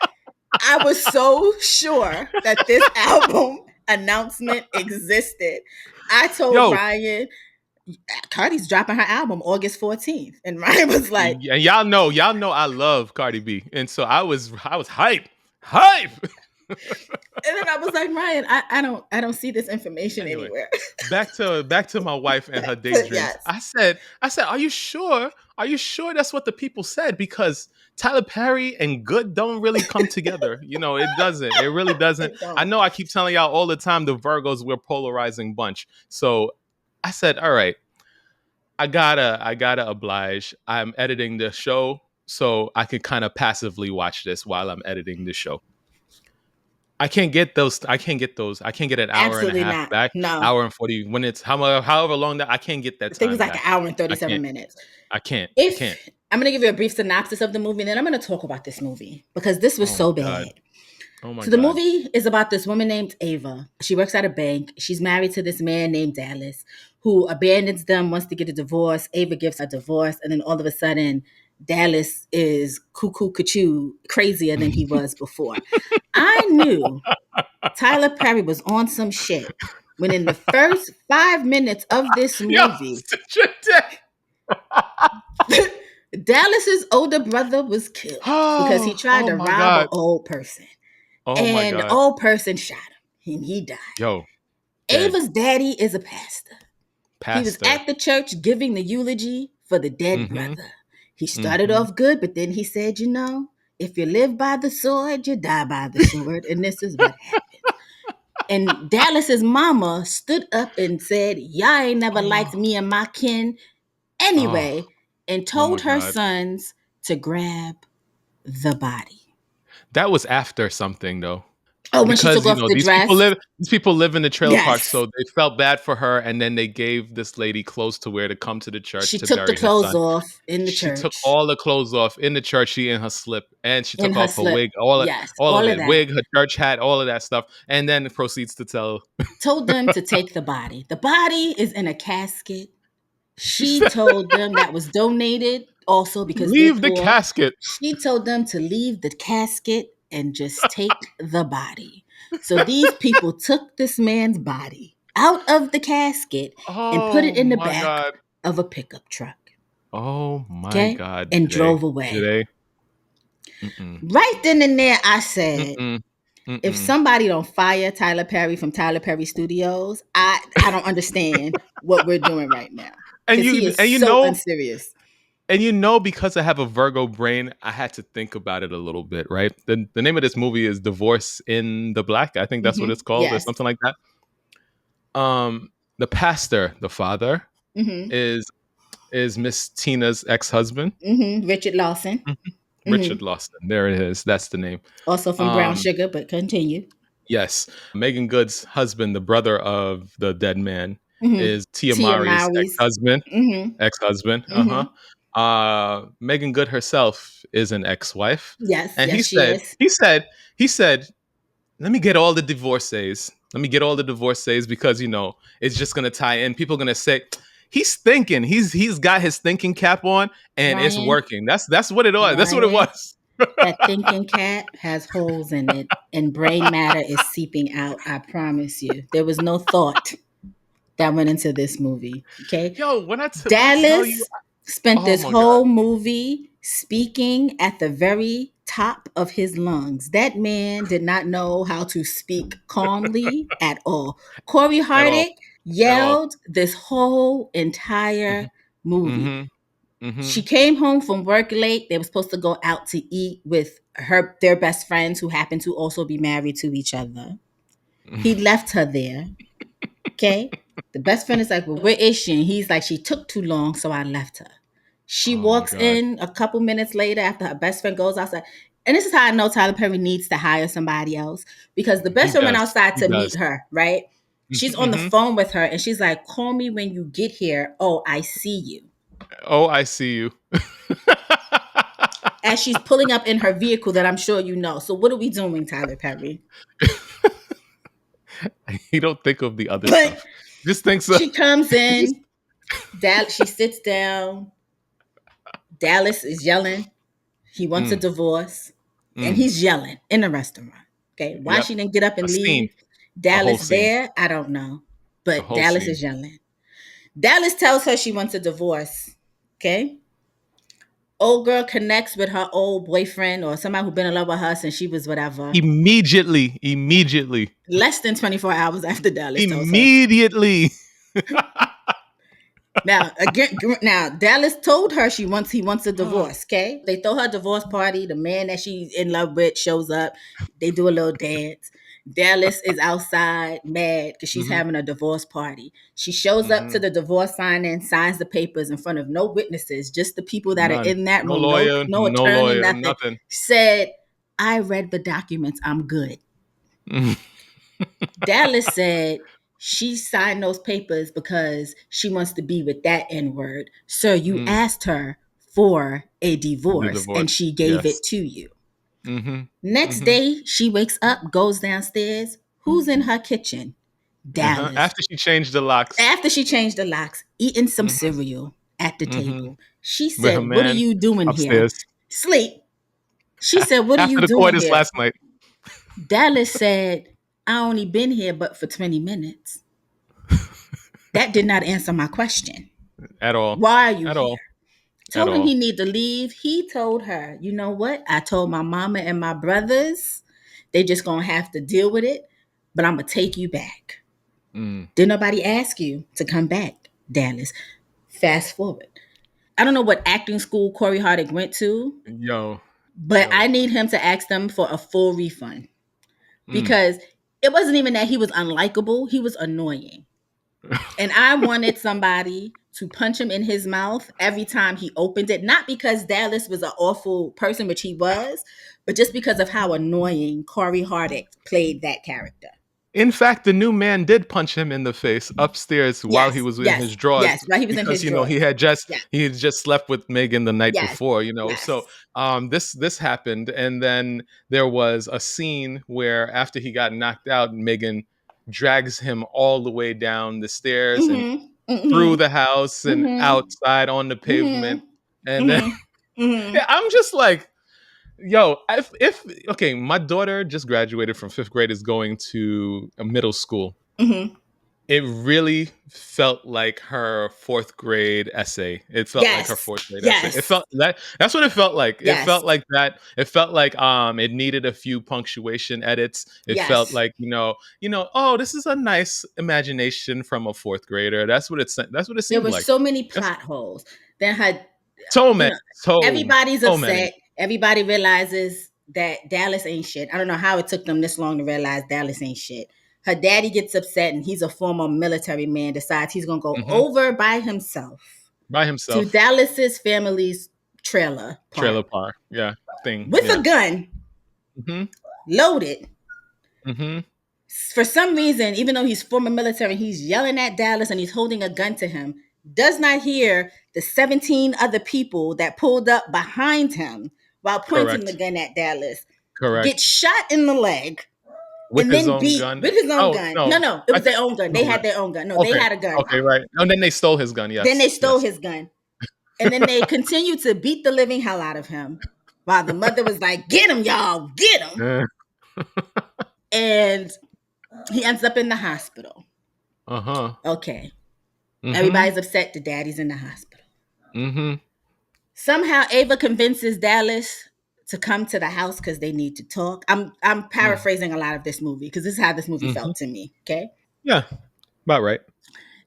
was so sure that this album announcement existed. I told Yo, Ryan, Cardi's dropping her album August 14th. And Ryan was like, and y'all know I love Cardi B, and so I was hype. and then I was like, Ryan, I don't see this information Anyway, anywhere. back to my wife and her daydreams. Yes. I said, are you sure? Are you sure that's what the people said? Because Tyler Perry and good don't really come together. It doesn't. It really doesn't. It I don't. know I keep telling y'all all the time the Virgos we're polarizing bunch. So I said, all right, I gotta oblige. I'm editing the show, so I can kind of passively watch this while I'm editing the show. I can't get those. I can't get those. I can't get an hour and a Absolutely half not. back. No. Hour and 40 when it's however long that I can't get that I think it was time like an back. hour and I 37 can't. minutes. I can't. I can't. If I'm going to give you a brief synopsis of the movie, and then I'm going to talk about this movie because this was Oh my so god. bad. Oh my So the god. movie is about this woman named Ava. She works at a bank. She's married to this man named Dallas who abandons them, wants to get a divorce. Ava gives her divorce, and then all of a sudden, Dallas is cuckoo cuckoo crazier than he was before. I knew Tyler Perry was on some shit when in the first 5 minutes of this Yo, movie, such a day. Dallas's older brother was killed because he Oh, tried oh to my rob an god. old person. Oh my And the god. old person shot him and he died. Yo, dead. Ava's daddy is a pastor. He was Pastor. at the church giving the eulogy for the dead Mm-hmm. brother. He started Mm-hmm. off good, but then he said, if you live by the sword, you die by the sword. And this is what happened. And Dallas's mama stood up and said, y'all ain't never liked Oh, me and my kin oh, anyway, and oh my told her god. sons to grab the body. That was after something though. Oh, when she took Because off the these people dress? live in the trailer park, Yes. so they felt bad for her, and then they gave this lady clothes to wear to come to the church She to took the bury her clothes son. off in the She took church, all the clothes off in the church. She in her slip, and she in took her off her slip. wig, all of Yes, all of all of it, that. wig, her church hat, all of that stuff, and then proceeds to tell. Told them to take the body. The body is in a casket. She She said, told them that was donated also because they're "Leave the poor. casket." She told them to leave the casket and just take the body. So these people took this man's body. out of the casket and put it Oh in the my back god. of a pickup truck. Oh my Okay? god, And Jay. drove away. Jay. Mm-mm. Right then and there, I said, Mm-mm. if Mm-mm. somebody don't fire Tyler Perry from Tyler Perry Studios, I don't understand what we're doing right now. And Because he you is and you so know unserious. and you know because I have a Virgo brain, I had to think about it a little bit, right? The name of this movie is Divorce in the Black. I think that's what it's called or Yes. something like that. The pastor, the father, Mm-hmm. is Miss Tina's ex-husband. Mm-hmm. Richard Lawson. Mhm. Mm-hmm. Richard Lawson. There it is. That's the name. Also from Brown Um, Sugar, but continue. yes. Megan Good's husband, the brother of the dead man, Mm-hmm. is Tia Tia Mowry's Mowry's. ex-husband. Mm-hmm. Ex-husband. Uh-huh. Mm-hmm. Megan Good herself is an ex-wife. Yes, And yes, she is. he said, let me get all the divorcees. Let me get all the divorcees because it's just gonna tie in. People are gonna say he's thinking. He's got his thinking cap on and it's Ryan, working. That's what it was. That's what it Ryan, was. that thinking cap has holes in it and brain matter is seeping out. I promise you. There was no thought that went into this movie. Okay. Yo, when I tell you, Dallas spent oh this my god, whole movie speaking at the very top of his lungs. That man did not know how to speak calmly at all. Corey at all, Hardick at all. yelled this whole Mm-hmm, entire movie. mm-hmm, mm-hmm. She came home from work late. They were supposed to go out to eat with their best friends who happened to also be married to each other. He left her there. Okay. The best friend is like, well, where is she? And he's like, she took too long, so I left her. She Oh my walks god. in a couple minutes later after her best friend goes outside. And this is how I know Tyler Perry needs to hire somebody else because the best He friend went does. outside He to meet does. her, right? She's on the Mm-hmm. phone with her and she's like, call me when you get here. Oh, I see you. Oh, I see you. As she's pulling up in her vehicle that I'm sure you know. So what are we doing, Tyler Perry? He don't think of the other But stuff. Just thinks of she comes he just in, she sits down. Dallas is yelling. He wants a mm, divorce. And mm. he's yelling in the restaurant. Okay. Why Yep. she didn't get up A and scene. leave A whole Dallas scene. there, I don't know. A But whole Dallas scene. is yelling. Dallas tells her she wants a divorce. Okay. Old girl connects with her old boyfriend or somebody who been in love with her since she was whatever. Immediately. Less than 24 hours after Dallas tells her. Immediately. Now again, now Dallas told her he wants a divorce. Okay, they throw her a divorce party. The man that she's in love with shows up. They do a little dance. Dallas is outside mad because she's hmm having a divorce party. She shows up to hmm the divorce signing, signs the papers in front of no witnesses, just the people that are None. in that No room. lawyer, No no attorney, lawyer, nothing. nothing. Said, I read the documents. I'm good. Mhm. Dallas said she signed those papers because she wants to be with that N word. Sir, you Mm. asked her for a The divorce and divorce. she gave Yes. it to you. hmm Next hmm day, she wakes up, goes downstairs. Who's in her kitchen? Dallas. After she changed the locks. After she changed the locks, eating some hmm cereal at the hmm table. She With her said, what are man you doing here? upstairs. Sleep. She said, what are After you the doing coitus here? last night. Dallas said, I only been here but for 20 minutes. That did not answer my question. At all. Why are you At here? all. At Told him he all. need to leave. He told her, you know what? I told my mama and my brothers, they just gonna have to deal with it, but I'm gonna take you back. Mm. Did nobody ask you to come back, Dallas? Fast forward. I don't know what acting school Corey Hardick went to, Yo. but Yo. I need him to ask them for a full refund Mm. because it wasn't even that he was unlikable, he was annoying. And I wanted somebody to punch him in his mouth every time he opened it, not because Dallas was an awful person, which he was, but just because of how annoying Corey Hardick played that character. In fact, the new man did punch him in the face upstairs while he Yes, was in yes, his drawers yes. While he was in because his drawers. Yes, he had just slept with Megan the night yes, before, So yes. this happened, and then there was a scene where after he got knocked out, Megan drags him all the way down the stairs and Mm-hmm. through Mm-hmm. the house and Mm-hmm. outside on the pavement, Mm-hmm. and then Mm-hmm. Mm-hmm. yeah, I'm just like, yo, if okay, my daughter just graduated from fifth grade, is going to a middle school. Mm-hmm. It really felt like her fourth grade essay. It felt like her Yes. fourth grade essay. It Yes. felt that that's what it felt like. It Yes. felt like that. It felt like it needed a few punctuation edits. It felt Yes. like, oh, this is a nice imagination from a fourth grader. That's what it There seemed were like. so many That's plot holes. Then her, so you many, know, so everybody's so many. upset. Everybody realizes that Dallas ain't shit. I don't know how it took them this long to realize Dallas ain't shit. Her daddy gets upset, and he's a former military man, decides he's going to go Hmm. over by himself By to himself. Dallas's family's trailer park Trailer park. Yeah. Thing. with a Yeah. gun Hmm. loaded. Hmm. For some reason, even though he's former military, he's yelling at Dallas and he's holding a gun to him, does not hear the 17 other people that pulled up behind him while pointing the Correct. gun at Dallas, get Correct. shot in the leg, With and his then own beat gun. with his own Oh gun. No, no, no, it I was think their own gun. no, They had right. their own gun. No, they Okay, had a gun. okay, right. And then they stole his gun. Then they Yes, stole yes. his gun. And then they continued to beat the living hell out of him while the mother was like, "Get him, y'all, get him." And he ends up in the hospital. Uh huh. Okay. Mm-hmm. Everybody's upset. The daddy's in the hospital. Mm-hmm. Somehow Ava convinces Dallas to come to the house because they need to talk. I'm paraphrasing a lot of this movie because this is how this movie Mm-hmm. felt to me. Okay. Yeah, about right.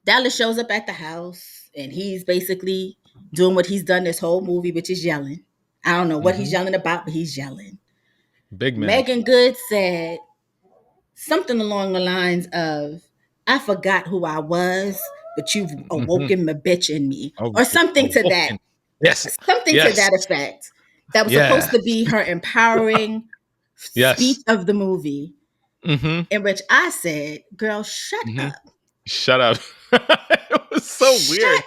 Dallas shows up at the house and he's basically doing what he's done this whole movie, which is yelling. I don't know what he's Mm-hmm. yelling about, but he's yelling. Big man. Megan Good said something along the lines of, "I forgot who I was, but you've Mm-hmm. awoken the bitch in me," Oh, or something to that. Woken. Yes, Something to yes, that effect. That was supposed yeah, to be her empowering speech yes. of the movie, Mm-hmm. in which I said, "Girl, shut Mm-hmm. up. Shut up. It was so weird. Shut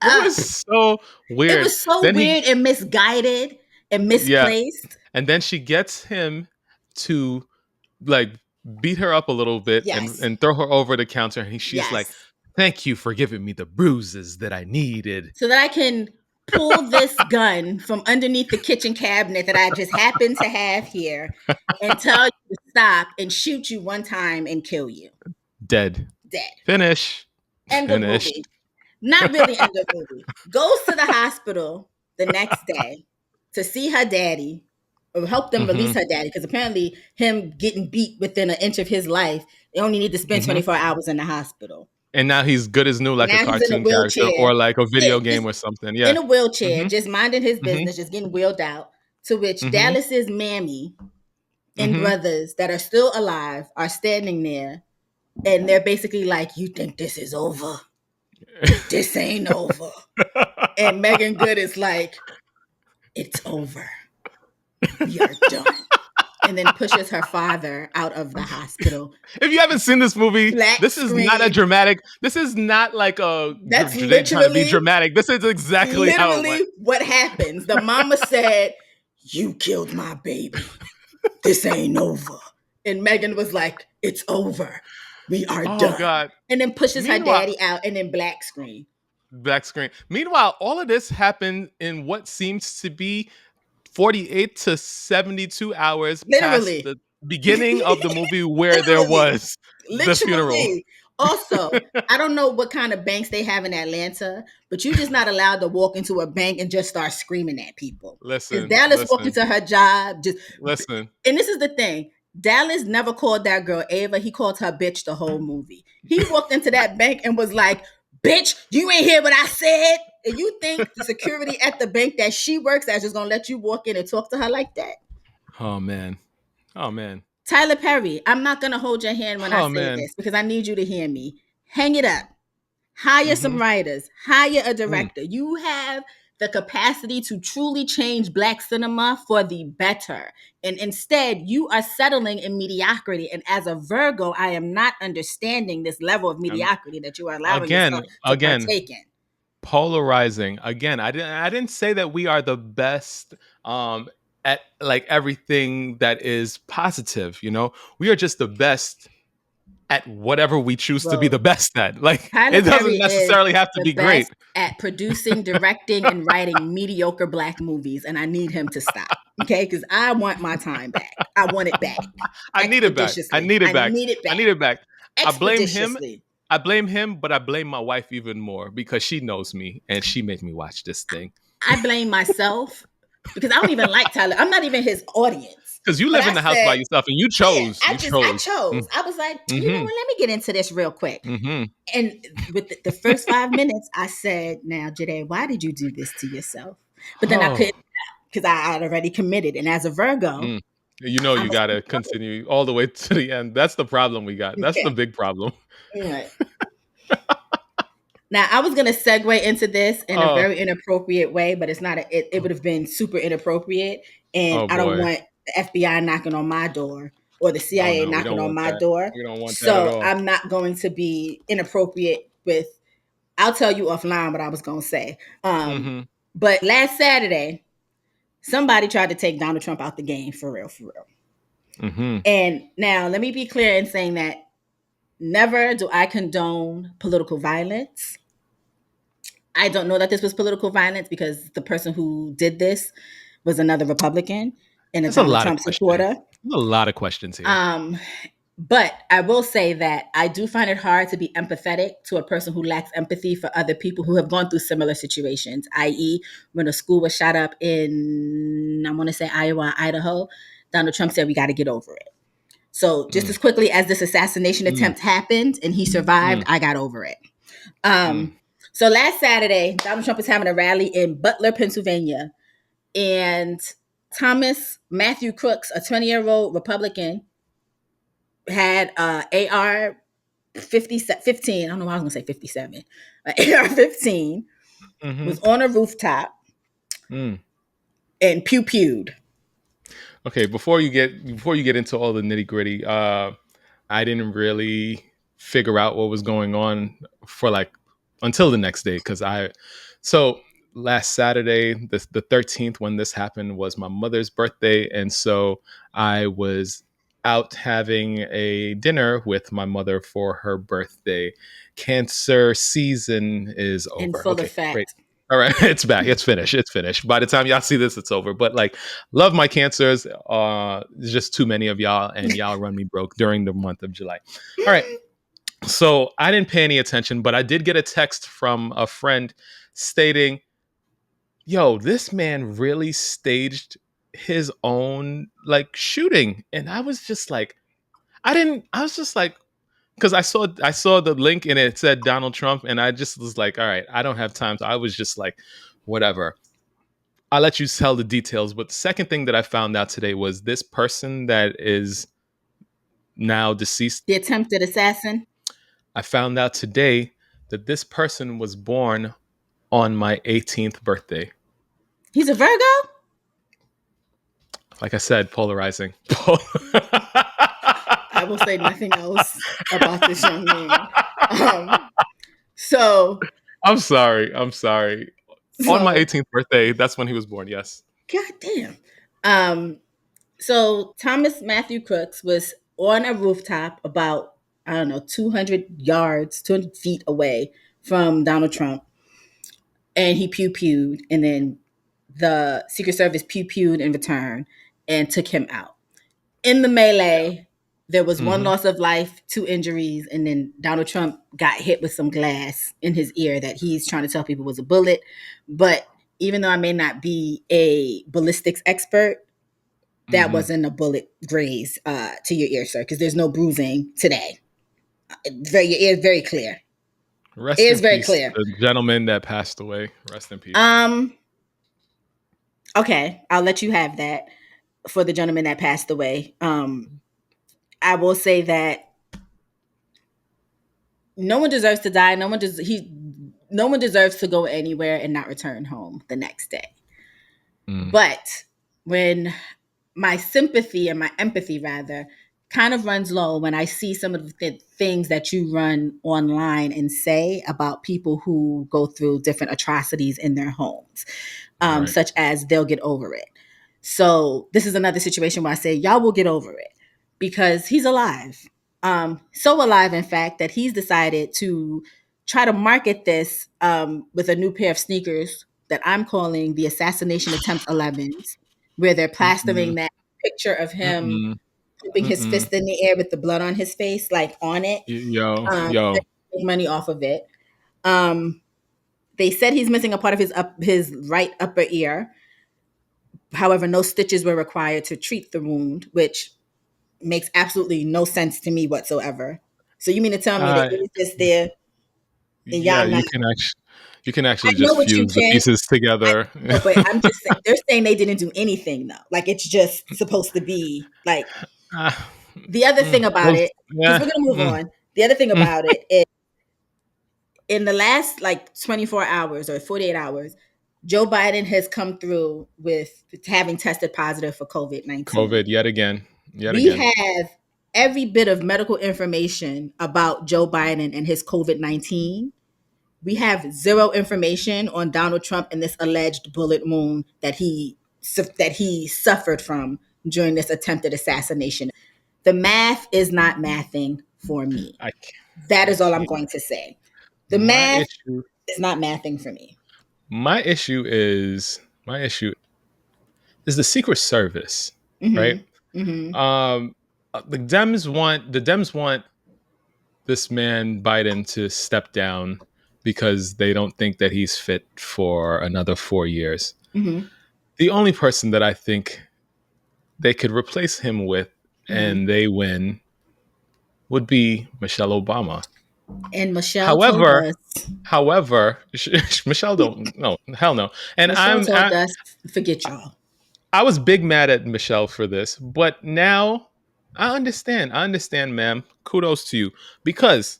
It up." was so It weird. was so Then weird and misguided and yeah, misplaced. and then she gets him to like beat her up a little bit and Yes. throw her over the counter, and she's like, Yes. "Thank you for giving me the bruises that I needed." So that I can pull this gun from underneath the kitchen cabinet that I just happen to have here and tell you to stop and shoot you one time and kill you. Dead. Dead. Finish. End of Finished. movie. Not really end of movie. Goes to the hospital the next day to see her daddy or help them release Mm-hmm. her daddy because apparently him getting beat within an inch of his life, they only need to spend Mm-hmm. 24 hours in the hospital. And now he's good as new, And like a now he's in a cartoon character wheelchair. or like a Yeah, video just game or something. in Yeah. a wheelchair, Mm-hmm. just minding his Mm-hmm. business, just getting wheeled out. To which Mm-hmm. Dallas's mammy and Mm-hmm. brothers that are still alive are standing there and they're basically like, "You think this is over? This ain't over." And Megan Good is like, "It's over. We are done." And then pushes her father out of the hospital. If you haven't seen this movie, Black this is not a screen. dramatic. This is not like That's they trying to be literally, dramatic. This is exactly how it literally went. what happens. The mama said, "You killed my baby. This ain't over." And Megan was like, "It's over. We are Oh done." God. And then pushes her Meanwhile, daddy out and then black screen. black screen. Meanwhile, all of this happened in what seems to be 48 to 72 hours past Literally. the beginning of the movie where there Literally. was the funeral. Literally. Also, I don't know what kind of banks they have in Atlanta, but you're just not allowed to walk into a bank and just start screaming at people. Because Listen, Dallas walked listen, into her job, just, listen. and this is the thing. Dallas never called that girl Ava. He called her bitch the whole movie. He walked into that bank and was like, "Bitch, you ain't hear what I said." And you think the security at the bank that she works at is just gonna let you walk in and talk to her like that? Oh man. Oh man. Tyler Perry, I'm not gonna hold your hand when I Oh say man. this because I need you to hear me. Hang it up. Hire Mm-hmm. some writers. Hire a Mm. director. You have the capacity to truly change Black cinema for the better. And instead, you are settling in mediocrity. And as a Virgo, I am not understanding this level of And mediocrity that you are allowing yourself again, to again, partake in. polarizing. Again, I didn't say that we are the best at like everything that is positive, We are just the best at whatever we choose to be Bro, the best at. Like Tyler it doesn't Perry is necessarily have to the be great. best at producing, directing, and writing mediocre Black movies. And I need him to stop. Okay, because I want my time back. I want it back I need it back. I expeditiously. need it I back. need it I back need it back. I blame him. expeditiously. I blame him, but I blame my wife even more because she knows me and she made me watch this thing. I blame myself because I don't even like Tyler. I'm not even his audience. Because you But live I in the house by said, yourself and you yeah, chose. You I chose. chose. I was like, you know Mm-hmm. what? Let me get into this real quick. Mm-hmm. And with the first 5 minutes, I said, now, Joyhdae, why did you do this to yourself? But then I couldn't Oh. because I had already committed. And as a Virgo, Mm. You know I'm you a gotta continue all the way to the end. That's the problem we got. That's the okay. big problem. Right. Now I was gonna segue into this in a Oh, very inappropriate way, but it's not. It would have been super inappropriate, and oh I don't boy. want the FBI knocking on my door or the Oh CIA no, we knocking don't on want my that. door. We don't want that at So all. I'm not going to be inappropriate with. I'll tell you offline what I was gonna say. Mm-hmm. But last Saturday, somebody tried to take Donald Trump out the game for real, for real. Mm-hmm. And now let me be clear in saying that never do I condone political violence. I don't know that this was political violence because the person who did this was another Republican and a There's a Donald lot of Trump questions. supporter. There's a lot of questions here. Um, but I will say that I do find it hard to be empathetic to a person who lacks empathy for other people who have gone through similar situations, i.e., when a school was shot up in, I want to say Iowa, Idaho, Donald Trump said, we got to get over it. So just Mm, as quickly as this assassination mm, attempt happened and he survived, mm, I got over it. mm, So last Saturday, Donald Trump is having a rally in Butler, Pennsylvania, and Thomas Matthew Crooks, a 20-year-old Republican, had AR 15. I don't know why I was going to say 57. AR 15 mm-hmm. was on a rooftop Mm. and pew pewed. Okay, before you get into all the nitty gritty, I didn't really figure out what was going on for like until the next day because so last Saturday, the 13th, when this happened, was my mother's birthday, and so I was out having a dinner with my mother for her birthday. Cancer season is In over. full Okay, great. effect. All right, it's back. It's finished. It's finished. By the time y'all see this, it's over. But like, love my cancers. There's just too many of y'all, and y'all run me broke during the month of July. All right. So I didn't pay any attention, but I did get a text from a friend stating, "Yo, this man really staged his own like shooting," and I was just like, I didn't. I was just like, because I saw the link and it said Donald Trump, and I just was like, all right, I don't have time. So I was just like, whatever. I'll let you tell the details. But the second thing that I found out today was this person that is now deceased. The attempted assassin. I found out today that this person was born on my 18th birthday. He's a Virgo? Like I said, polarizing. I will say nothing else about this young man. Um, so, I'm sorry. I'm sorry. On my so 18th birthday, that's when he was born. Yes. God damn. Um, so Thomas Matthew Crooks was on a rooftop about, I don't know, 200 yards, 200 feet away from Donald Trump. And he pew pewed. And then the Secret Service pew pewed in return and took him out. In the melee, there was one Mm-hmm. loss of life, two injuries, and then Donald Trump got hit with some glass in his ear that he's trying to tell people was a bullet. But even though I may not be a ballistics expert, that Mm-hmm. wasn't a bullet graze to your ear, sir, because there's no bruising today. Your ear is very clear. Rest It in is very peace, clear. the gentleman that passed away. Rest in peace. Um. Okay, I'll let you have that for the gentleman that passed away. I will say that no one deserves to die. No one deserves to go anywhere and not return home the next day. Mm. But when my sympathy and my empathy rather kind of runs low when I see some of the things that you run online and say about people who go through different atrocities in their homes, Right. such as they'll get over it. So this is another situation where I say, y'all will get over it because he's alive. So alive, in fact, that he's decided to try to market this with a new pair of sneakers that I'm calling the Assassination Attempt 11s, where they're Mm-mm. plastering that picture of him Mm-mm. pumping his Mm-mm. fist in the air with the blood on his face, like on it. Yo, Um, yo. make money off of it. Um, they said he's missing a part of his right upper ear. However, no stitches were required to treat the wound, which makes absolutely no sense to me whatsoever. So you mean to tell me that Uh, it was just there and yeah, y'all not? you can I actually know just what you fuse the can. pieces I together. know, but I'm just saying they're saying they didn't do anything though. Like it's just supposed to be like Ah, the other thing about those, it, because yeah, we're gonna move mm, on. The other thing mm. about it is in the last like 24 hours or 48 hours, Joe Biden has come through with having tested positive for COVID 19. COVID yet again, yet We again. have every bit of medical information about Joe Biden and his COVID 19. We have zero information on Donald Trump and this alleged bullet wound that he suffered from during this attempted assassination. The math is not mathing for me. I That I is all I'm can't. going to say. The My math issue, is not mathing for me. my issue is my issue is the Secret Service, right? Mm-hmm. Mm-hmm. The Dems want this man Biden to step down because they don't think that he's fit for another 4 years. Mm-hmm. The only person that I think they could replace him with Mm-hmm. and they win would be Michelle Obama. And Michelle told However, us. however, Michelle don't no hell no. And Michelle told us, forget y'all. I was big mad at Michelle for this, but now I understand. I understand, ma'am. Kudos to you because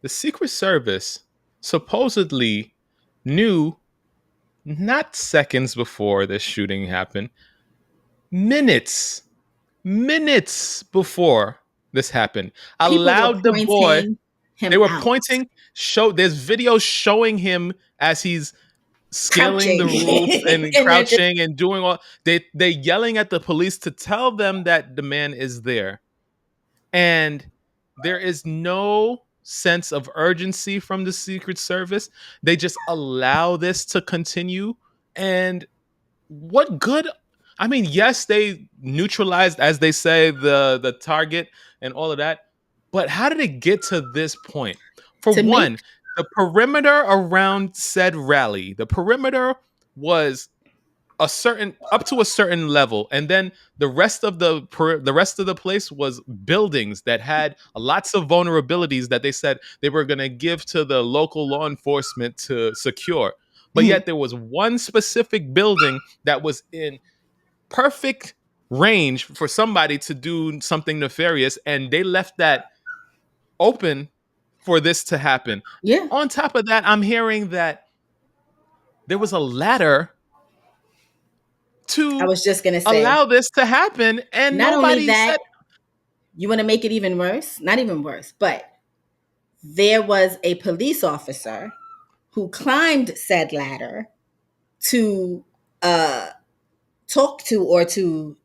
the Secret Service supposedly knew not seconds before this shooting happened, minutes, minutes before this happened, People were allowed the boy. pointing They him were out, pointing. There's videos showing him as he's scaling crouching, the roof and and they're just crouching and doing all. They yelling at the police to tell them that the man is there, and there is no sense of urgency from the Secret Service. They just allow this to continue. And what good? I mean, yes, they neutralized, as they say, the target and all of that. But how did it get to this point? For to make one, the perimeter around said rally, the perimeter was a certain up to a certain level, and then the rest of the place was buildings that had lots of vulnerabilities that they said they were going to give to the local law enforcement to secure. But mhm. yet there was one specific building that was in perfect range for somebody to do something nefarious, and they left that open for this to happen. Yeah, On top of that, I'm hearing that there was a ladder I to was just gonna say. allow this to happen, and Not only nobody that, said you want to make it even worse. Not even worse, but there was a police officer who climbed said ladder to uh talk to or to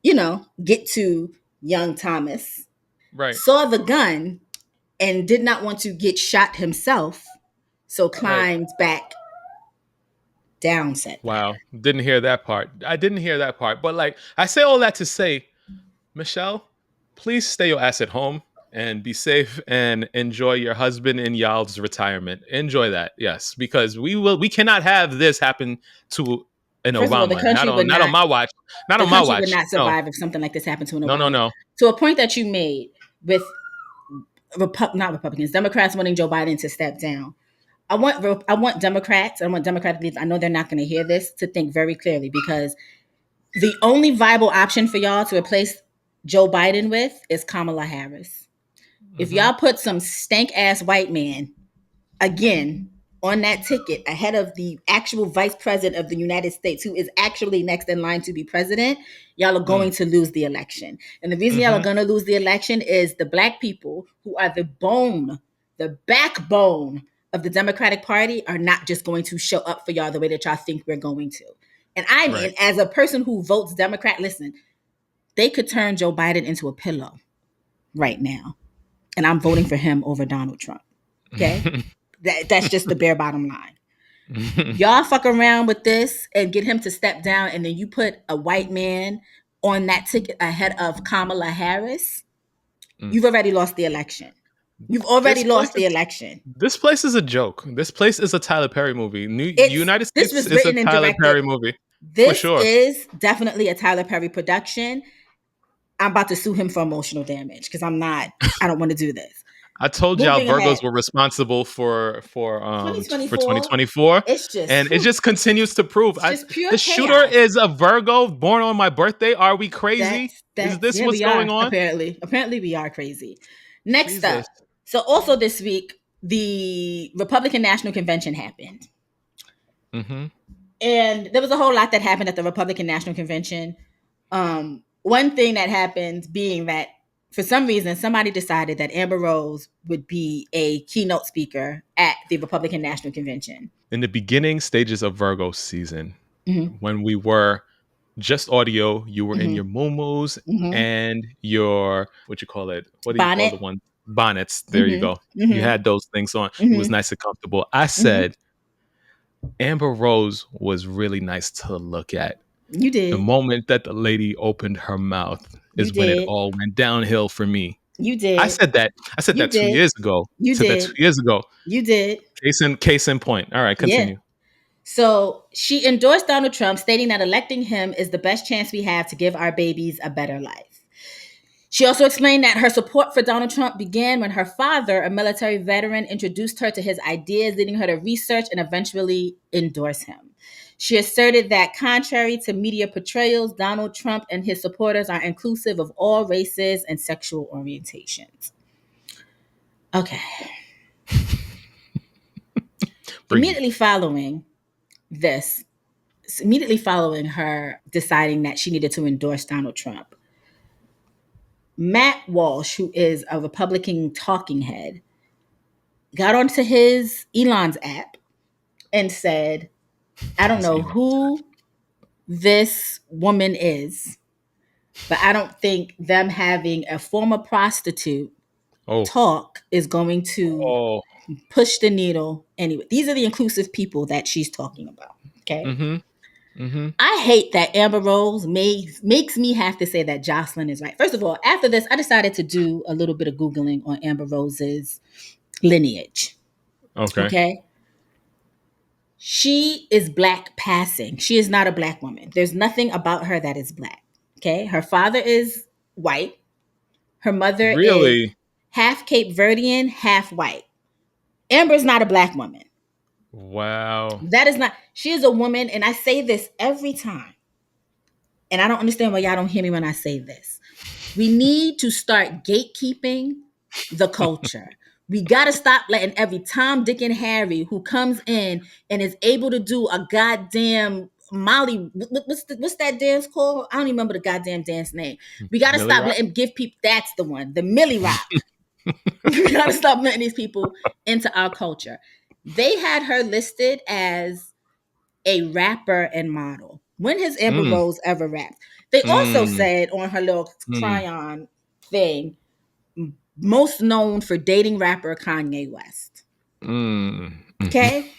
get to young Thomas. right, Saw the gun and did not want to get shot himself, so right. climbed back down said ladder. Wow, didn't hear that part. I didn't hear that part, but like I say all that to say, Michelle, please stay your ass at home and be safe and enjoy your husband and y'all's retirement. Enjoy that, yes, because we cannot have this happen to an First of all, Obama. Not on my watch. Not the on my country would watch. not No, survive if something like this happened to an no, no, Obama. no. To a point that you made with not Republicans, Democrats wanting Joe Biden to step down. I want Democrats. I want Democratic leaders. I know they're not going to hear this to think very clearly because the only viable option for y'all to replace Joe Biden with is Kamala Harris. If Hmm. y'all put some stank ass white man again on that ticket ahead of the actual vice president of the United States, who is actually next in line to be president, y'all are Mm. going to lose the election. And the reason y'all are Hmm. going to lose the election is the black people who are the backbone of the Democratic Party are not just going to show up for y'all the way that y'all think we're going to. And I mean, Right. as a person who votes Democrat, listen, they could turn Joe Biden into a pillow right now. And I'm voting for him over Donald Trump. Okay? That's just the bare bottom line. Y'all fuck around with this and get him to step down, and then you put a white man on that ticket ahead of Kamala Harris, Mm. you've already lost the election. You've already This place lost the is election. this place is a joke. This place is a Tyler Perry movie. United This States was is a written and Tyler directed. Perry movie for This sure. is definitely a Tyler Perry production. I'm about to sue him for emotional damage because I don't want to do this. I told y'all Moving Virgos ahead. were responsible for 2024, 2024, it's just, and it just continues to prove. it's just pure The shooter chaos. is a Virgo born on my birthday. Are we crazy? Is this Yeah, what's we going are, on? apparently. Apparently, we are crazy. Next Jesus. up. So, also this week, the Republican National Convention happened. Mm-hmm. And there was a whole lot that happened at the Republican National Convention. One thing that happened being that for some reason somebody decided that Amber Rose would be a keynote speaker at the Republican National Convention. In the beginning stages of Virgo season, Mm-hmm. when we were just audio, you were in Mm-hmm. your muumuus Mm-hmm. and your what you call it? What do you call Bonnet. the one? Bonnets. There you go. Mm-hmm. You Mm-hmm. had those things on. It was Mm-hmm. nice and comfortable. I Mm-hmm. said Amber Rose was really nice to look at. You The did. moment that the lady opened her mouth You is when it did. all went downhill for me. You I did. said that. I said You that two did. years ago. I You said that 2 did. years ago. You did. Case in point. All right, Yeah. continue. So she endorsed Donald Trump, stating that electing him is the best chance we have to give our babies a better life. She also explained that her support for Donald Trump began when her father, a military veteran, introduced her to his ideas, leading her to research and eventually endorse him. She asserted that, contrary to media portrayals, Donald Trump and his supporters are inclusive of all races and sexual orientations. Okay. Breathe. This, immediately following her deciding that she needed to endorse Donald Trump, Matt Walsh, who is a Republican talking head, got onto his Elon's app and said, I don't His know Elon. who this woman is, but I don't think them having a former prostitute Oh. talk is going to Oh. push the needle anyway. These are the inclusive people that she's talking about. Okay. Mm-hmm. Mm-hmm. I hate that Amber Rose makes me have to say that Jocelyn is right. First of all, after this, I decided to do a little bit of Googling on Amber Rose's lineage. Okay. Okay. She is black passing. She is not a black woman. There's nothing about her that is black. Okay. Her father is white. Her mother is Really? half Cape Verdean, half white. Amber's not a black woman. Wow. That is not, she is a woman. And I say this every time. And I don't understand why y'all don't hear me when I say this. We need to start gatekeeping the culture. We got to stop letting every Tom, Dick, and Harry who comes in and is able to do a goddamn Molly. What's that dance called? I don't even remember the goddamn dance name. We got to Millie stop Rock? letting give people. That's the one, the Millie Rock. We got to stop letting these people into our culture. They had her listed as a rapper and model. When has Amber Mm. Rose ever rapped? They also Mm. said on her little Mm. Cryon thing, most known for dating rapper Kanye West. Mm. Okay?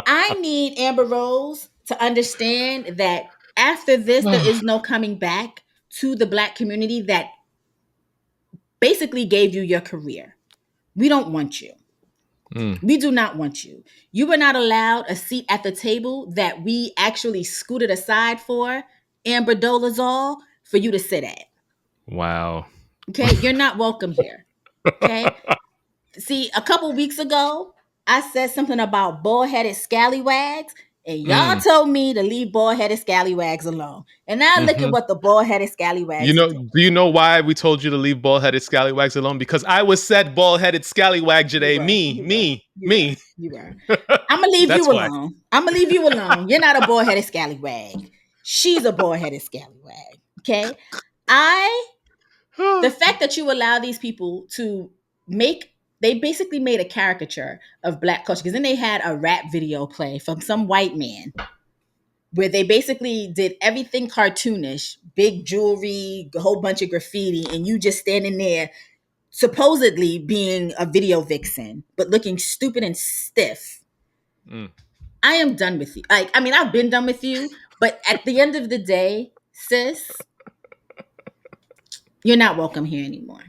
I need Amber Rose to understand that after this, there is no coming back to the black community that basically gave you your career. We don't want you. Mm. We do not want you. You were not allowed a seat at the table that we actually scooted aside for Amber Dolezal for you to sit at. Wow. Okay? You're not welcome here. Okay? See, a couple weeks ago, I said something about bald-headed scallywags, and y'all Mm. told me to leave bald-headed scallywags alone. And now look at Mm-hmm. what the bald-headed scallywags are doing. Do you know why we told you to leave bald-headed scallywags alone? Because I was said bald-headed scallywag You today. were, Me, you were, me, you were, me. you were. I'm gonna leave That's you why. alone. I'm gonna leave you alone. You're not a bald-headed scallywag. She's a bald-headed scallywag. Okay. The fact that you allow these people to they basically made a caricature of black culture, because then they had a rap video play from some white man where they basically did everything cartoonish, big jewelry, a whole bunch of graffiti, and you just standing there supposedly being a video vixen, but looking stupid and stiff. Mm. I am done with you. Like, I mean, I've been done with you, but at the end of the day, sis, you're not welcome here anymore.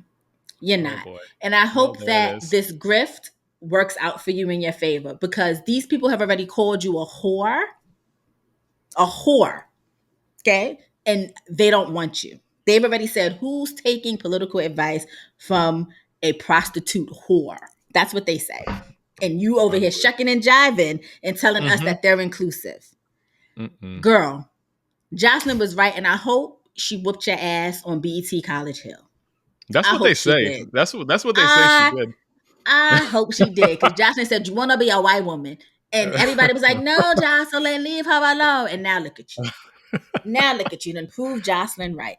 You're Oh not. boy. And I Well, hope there it that is. this grift works out for you in your favor, because these people have already called you a whore, okay? And they don't want you. They've already said, who's taking political advice from a prostitute whore? That's what they say. And you over here Ugly. shucking and jiving and telling us Mm-hmm. that they're inclusive. Mm-mm. Girl, Jocelyn was right, and I hope she whooped your ass on BET College Hill. That's I what they hope she say. did. That's what they say she I did. I hope she did, because Jocelyn said, "You want to be a white woman?" And everybody was like, "No, Jocelyn, leave her alone." And now look at you. Now look at you. Done prove Jocelyn right.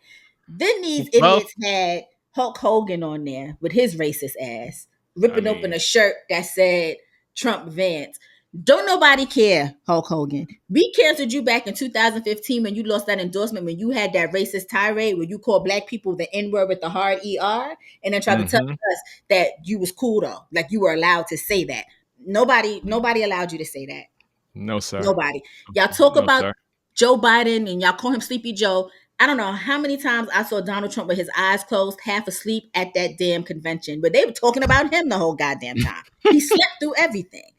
Then these Well, idiots had Hulk Hogan on there with his racist ass, I ripping open mean, a shirt that said Trump Vance. Don't nobody care, Hulk Hogan. We canceled you back in 2015 when you lost that endorsement, when you had that racist tirade where you called black people the N-word with the hard ER, and then tried to tell mm-hmm. us that you was cool though. Like you were allowed to say that. Nobody allowed you to say that. No, sir. Nobody. Y'all talk No, about sir. Joe Biden and y'all call him Sleepy Joe. I don't know how many times I saw Donald Trump with his eyes closed, half asleep at that damn convention, but they were talking about him the whole goddamn time. He slept through everything.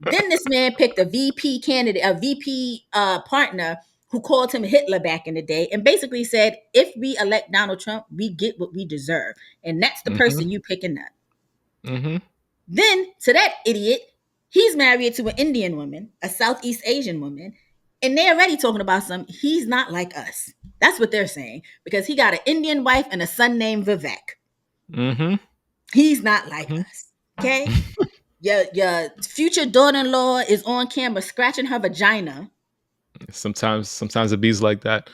Then this man picked a VP candidate, a VP partner who called him Hitler back in the day and basically said, if we elect Donald Trump, we get what we deserve. And that's the Mm-hmm. person you picking up. Mm-hmm. Then to that idiot, he's married to an Indian woman, a Southeast Asian woman, and they're already talking about he's not like us. That's what they're saying, because he got an Indian wife and a son named Vivek. Mm-hmm. He's not like us. Okay? Your future daughter-in-law is on camera scratching her vagina. Sometimes it bees like that.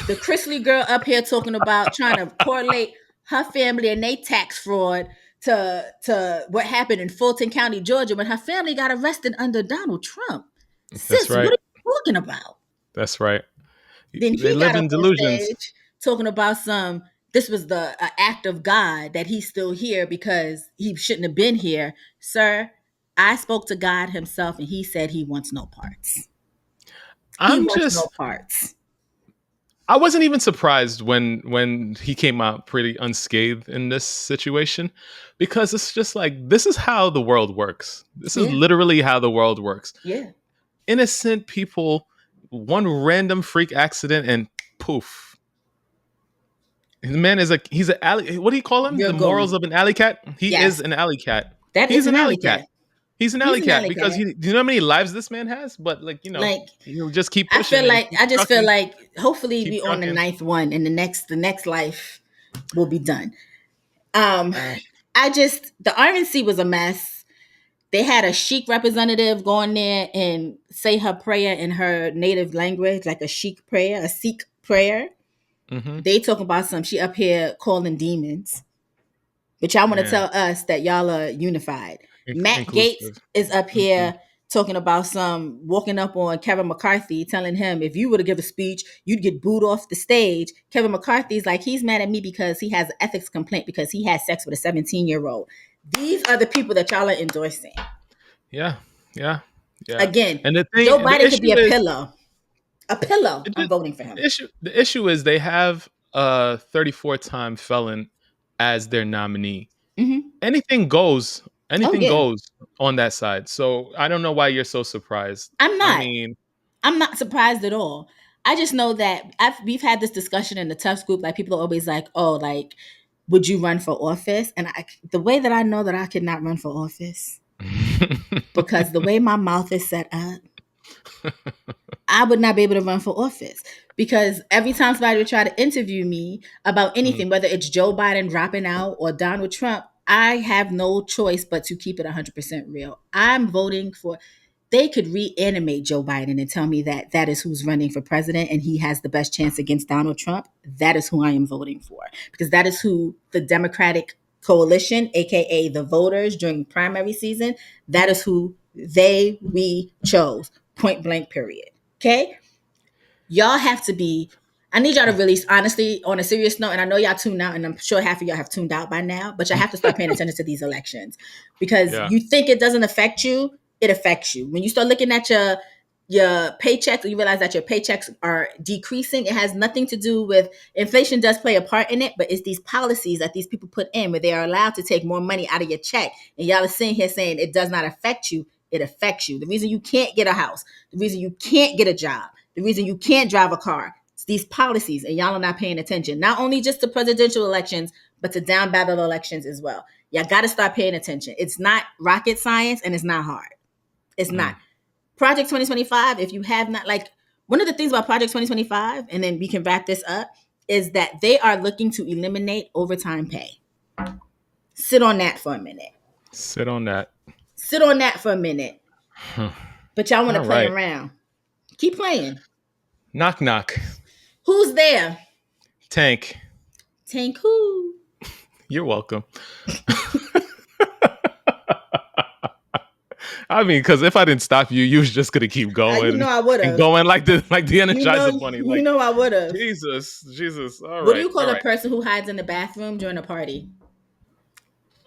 The Chrisley girl up here talking about trying to correlate her family and they tax fraud to what happened in Fulton County, Georgia, when her family got arrested under Donald Trump. That's Sis, what right. are you talking about? That's right. Then They he live got up in on delusions. stage talking about this was the act of God that he's still here because he shouldn't have been here. Sir, I spoke to God himself and he said he wants no parts. He I'm wants no just parts. I wasn't even surprised when he came out pretty unscathed in this situation, because it's just like, this is how the world works. This is Yeah, literally how the world works. yeah. Innocent people, one random freak accident, and poof. The man is he's an alley. What do you call him? You're The morals going. of an alley cat. He is Yes, an alley cat. that is He's an an alley alley cat. cat. He's an He's alley an cat alley because cat. do you know how many lives this man has? But Like he'll just keep pushing and keep I just feel trucking, like hopefully keep we on the trucking. ninth one and the next life will be done. Um, I just the RNC was a mess. They had a Sheik representative go in there and say her prayer in her native language, like a Sheik prayer, a Sikh prayer. Mm-hmm. They talk about she up here calling demons. But y'all want to Man, tell us that y'all are unified. Matt Gates inclusive. is up Mm-mm. here talking about walking up on Kevin McCarthy, telling him if you were to give a speech, you'd get booed off the stage. Kevin McCarthy's like, he's mad at me because he has an ethics complaint because he had sex with a 17-year-old. These are the people that y'all are endorsing. Yeah, yeah, yeah. Again, And Joe the Biden could be issue a is, pillow. A pillow. it I'm just, voting for him. the issue is they have a 34-time felon as their nominee. Mm-hmm. Anything goes. Oh Anything yeah, goes on that side. So I don't know why you're so surprised. I'm I not. mean, I'm not surprised at all. I just know that we've had this discussion in the Tufts group. Like people are always like, "Oh, like, would you run for office?" And the way that I know that I could not run for office because the way my mouth is set up, I would not be able to run for office because every time somebody would try to interview me about Mm. anything, whether it's Joe Biden dropping out or Donald Trump, I have no choice but to keep it 100% real. I'm voting for. They could reanimate Joe Biden and tell me that that is who's running for president and he has the best chance against Donald Trump. That is who I am voting for because that is who the Democratic coalition, aka the voters during primary season, that is who we chose. Point blank, period. Okay? Y'all have to be. I need y'all to really, honestly, on a serious note, and I know y'all tuned out, and I'm sure half of y'all have tuned out by now, but y'all have to start paying attention to these elections because Yeah. you think it doesn't affect you, it affects you. When you start looking at your paychecks, you realize that your paychecks are decreasing. It has nothing to do with inflation, does play a part in it, but it's these policies that these people put in where they are allowed to take more money out of your check. And y'all are sitting here saying it does not affect you. It affects you. The reason you can't get a house, the reason you can't get a job, the reason you can't drive a car, it's these policies, and y'all are not paying attention. Not only just to presidential elections, but to down ballot elections as well. Y'all got to start paying attention. It's not rocket science and it's not hard. It's not. Project 2025, if you have not, like, one of the things about Project 2025, and then we can wrap this up, is that they are looking to eliminate overtime pay. Sit on that for a minute. Sit on that. Sit on that for a minute. But y'all want to play right. around. Keep playing. Knock, knock. Who's there? Tank. Tank who? You're welcome. I mean, because if I didn't stop you, you was just gonna keep going. You know I would have. And going like the Energizer Bunny. Like, you know I would have. Jesus. All right. What do you call a person who hides in the bathroom during a party?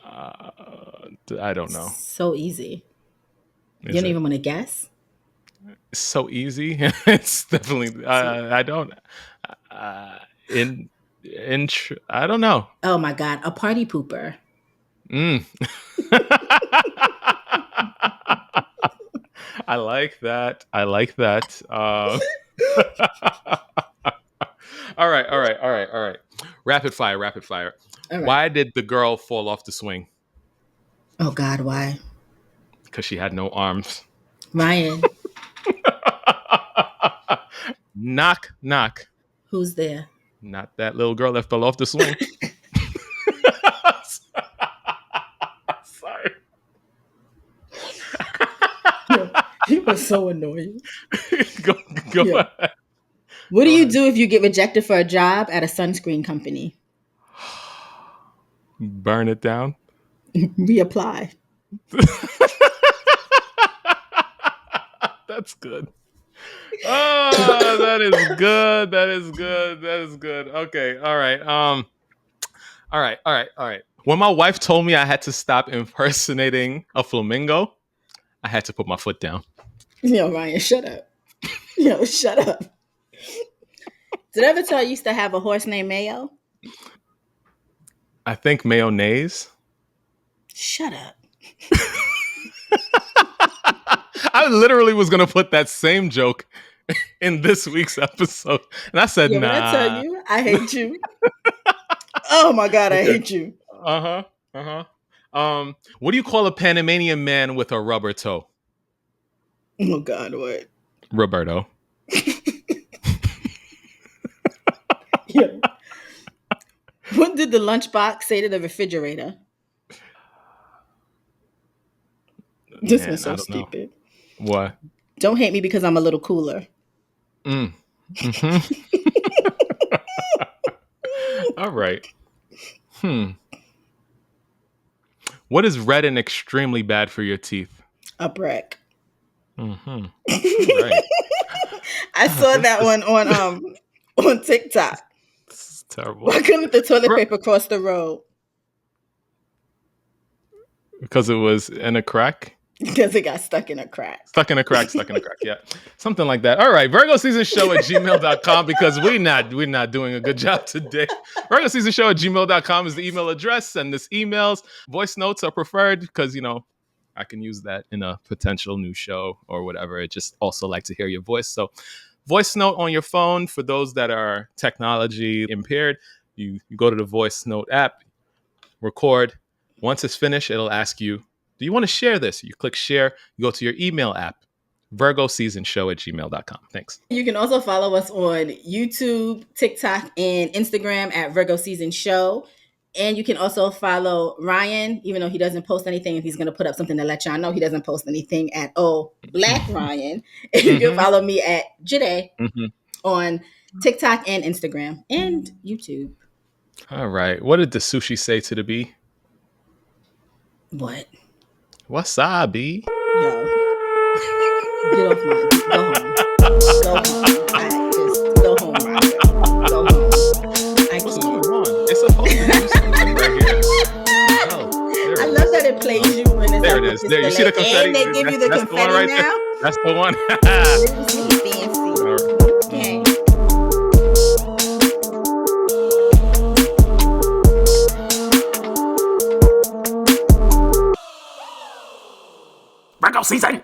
I don't know. So easy. You don't even want to guess? It's so easy. It's definitely. I don't. I don't know. Oh my God! A party pooper. I like that. All right. Rapid fire. Right. Why did the girl fall off the swing? Oh God, why? Because she had no arms. Ryan. Knock, knock. Who's there? Not that little girl that fell off the swing. Sorry. He was so annoying. Go ahead. What do you do if you get rejected for a job at a sunscreen company? Burn it down. Reapply. That's good. Oh, that is good. Okay. All right. When my wife told me I had to stop impersonating a flamingo, I had to put my foot down. Yo, Ryan, shut up. Shut up. Did I ever tell you used to have a horse named Mayo? I think mayonnaise. Shut up. I literally was going to put that same joke in this week's episode. And I said, nah. When I tell you, I hate you. Oh my God, I hate you. What do you call a Panamanian man with a rubber toe? Oh God, what? Roberto. Yeah. What did the lunchbox say to the refrigerator? This was so stupid. Know. What? Don't hate me because I'm a little cooler. Mm-hmm. All right. What is red and extremely bad for your teeth? A brick. Mm-hmm. Right. I saw that one on TikTok. This is terrible. Why couldn't the toilet paper cross the road? Because it was in a crack? Because it got stuck in a crack. Stuck in a crack, yeah. Something like that. All right, Virgo Season Show at gmail.com because we're not doing a good job today. Virgo Season Show at gmail.com is the email address. Send us emails. Voice notes are preferred because, I can use that in a potential new show or whatever. I just also like to hear your voice. So voice note on your phone for those that are technology impaired. You go to the voice note app, record. Once it's finished, it'll ask you, do you want to share this? You click share, you go to your email app, virgoseasonshow at gmail.com. Thanks. You can also follow us on YouTube, TikTok, and Instagram at Virgo Season Show. And you can also follow Ryan, even though he doesn't post anything, and he's going to put up something to let y'all know he doesn't post anything at all. Black Ryan. And you can follow me at Joyhdae on TikTok and Instagram and YouTube. All right. What did the sushi say to the bee? What? Wasabi. Yo. Get off my. Go home. Go home. Go home, Ryan. Go home. I can't. What's going on? It's supposed to do something right here. Oh, I love that it plays you when it's there it is. There, you see the confetti? And they give you the confetti now. That's the one. It was me, fancy. All right. Okay. Virgo season.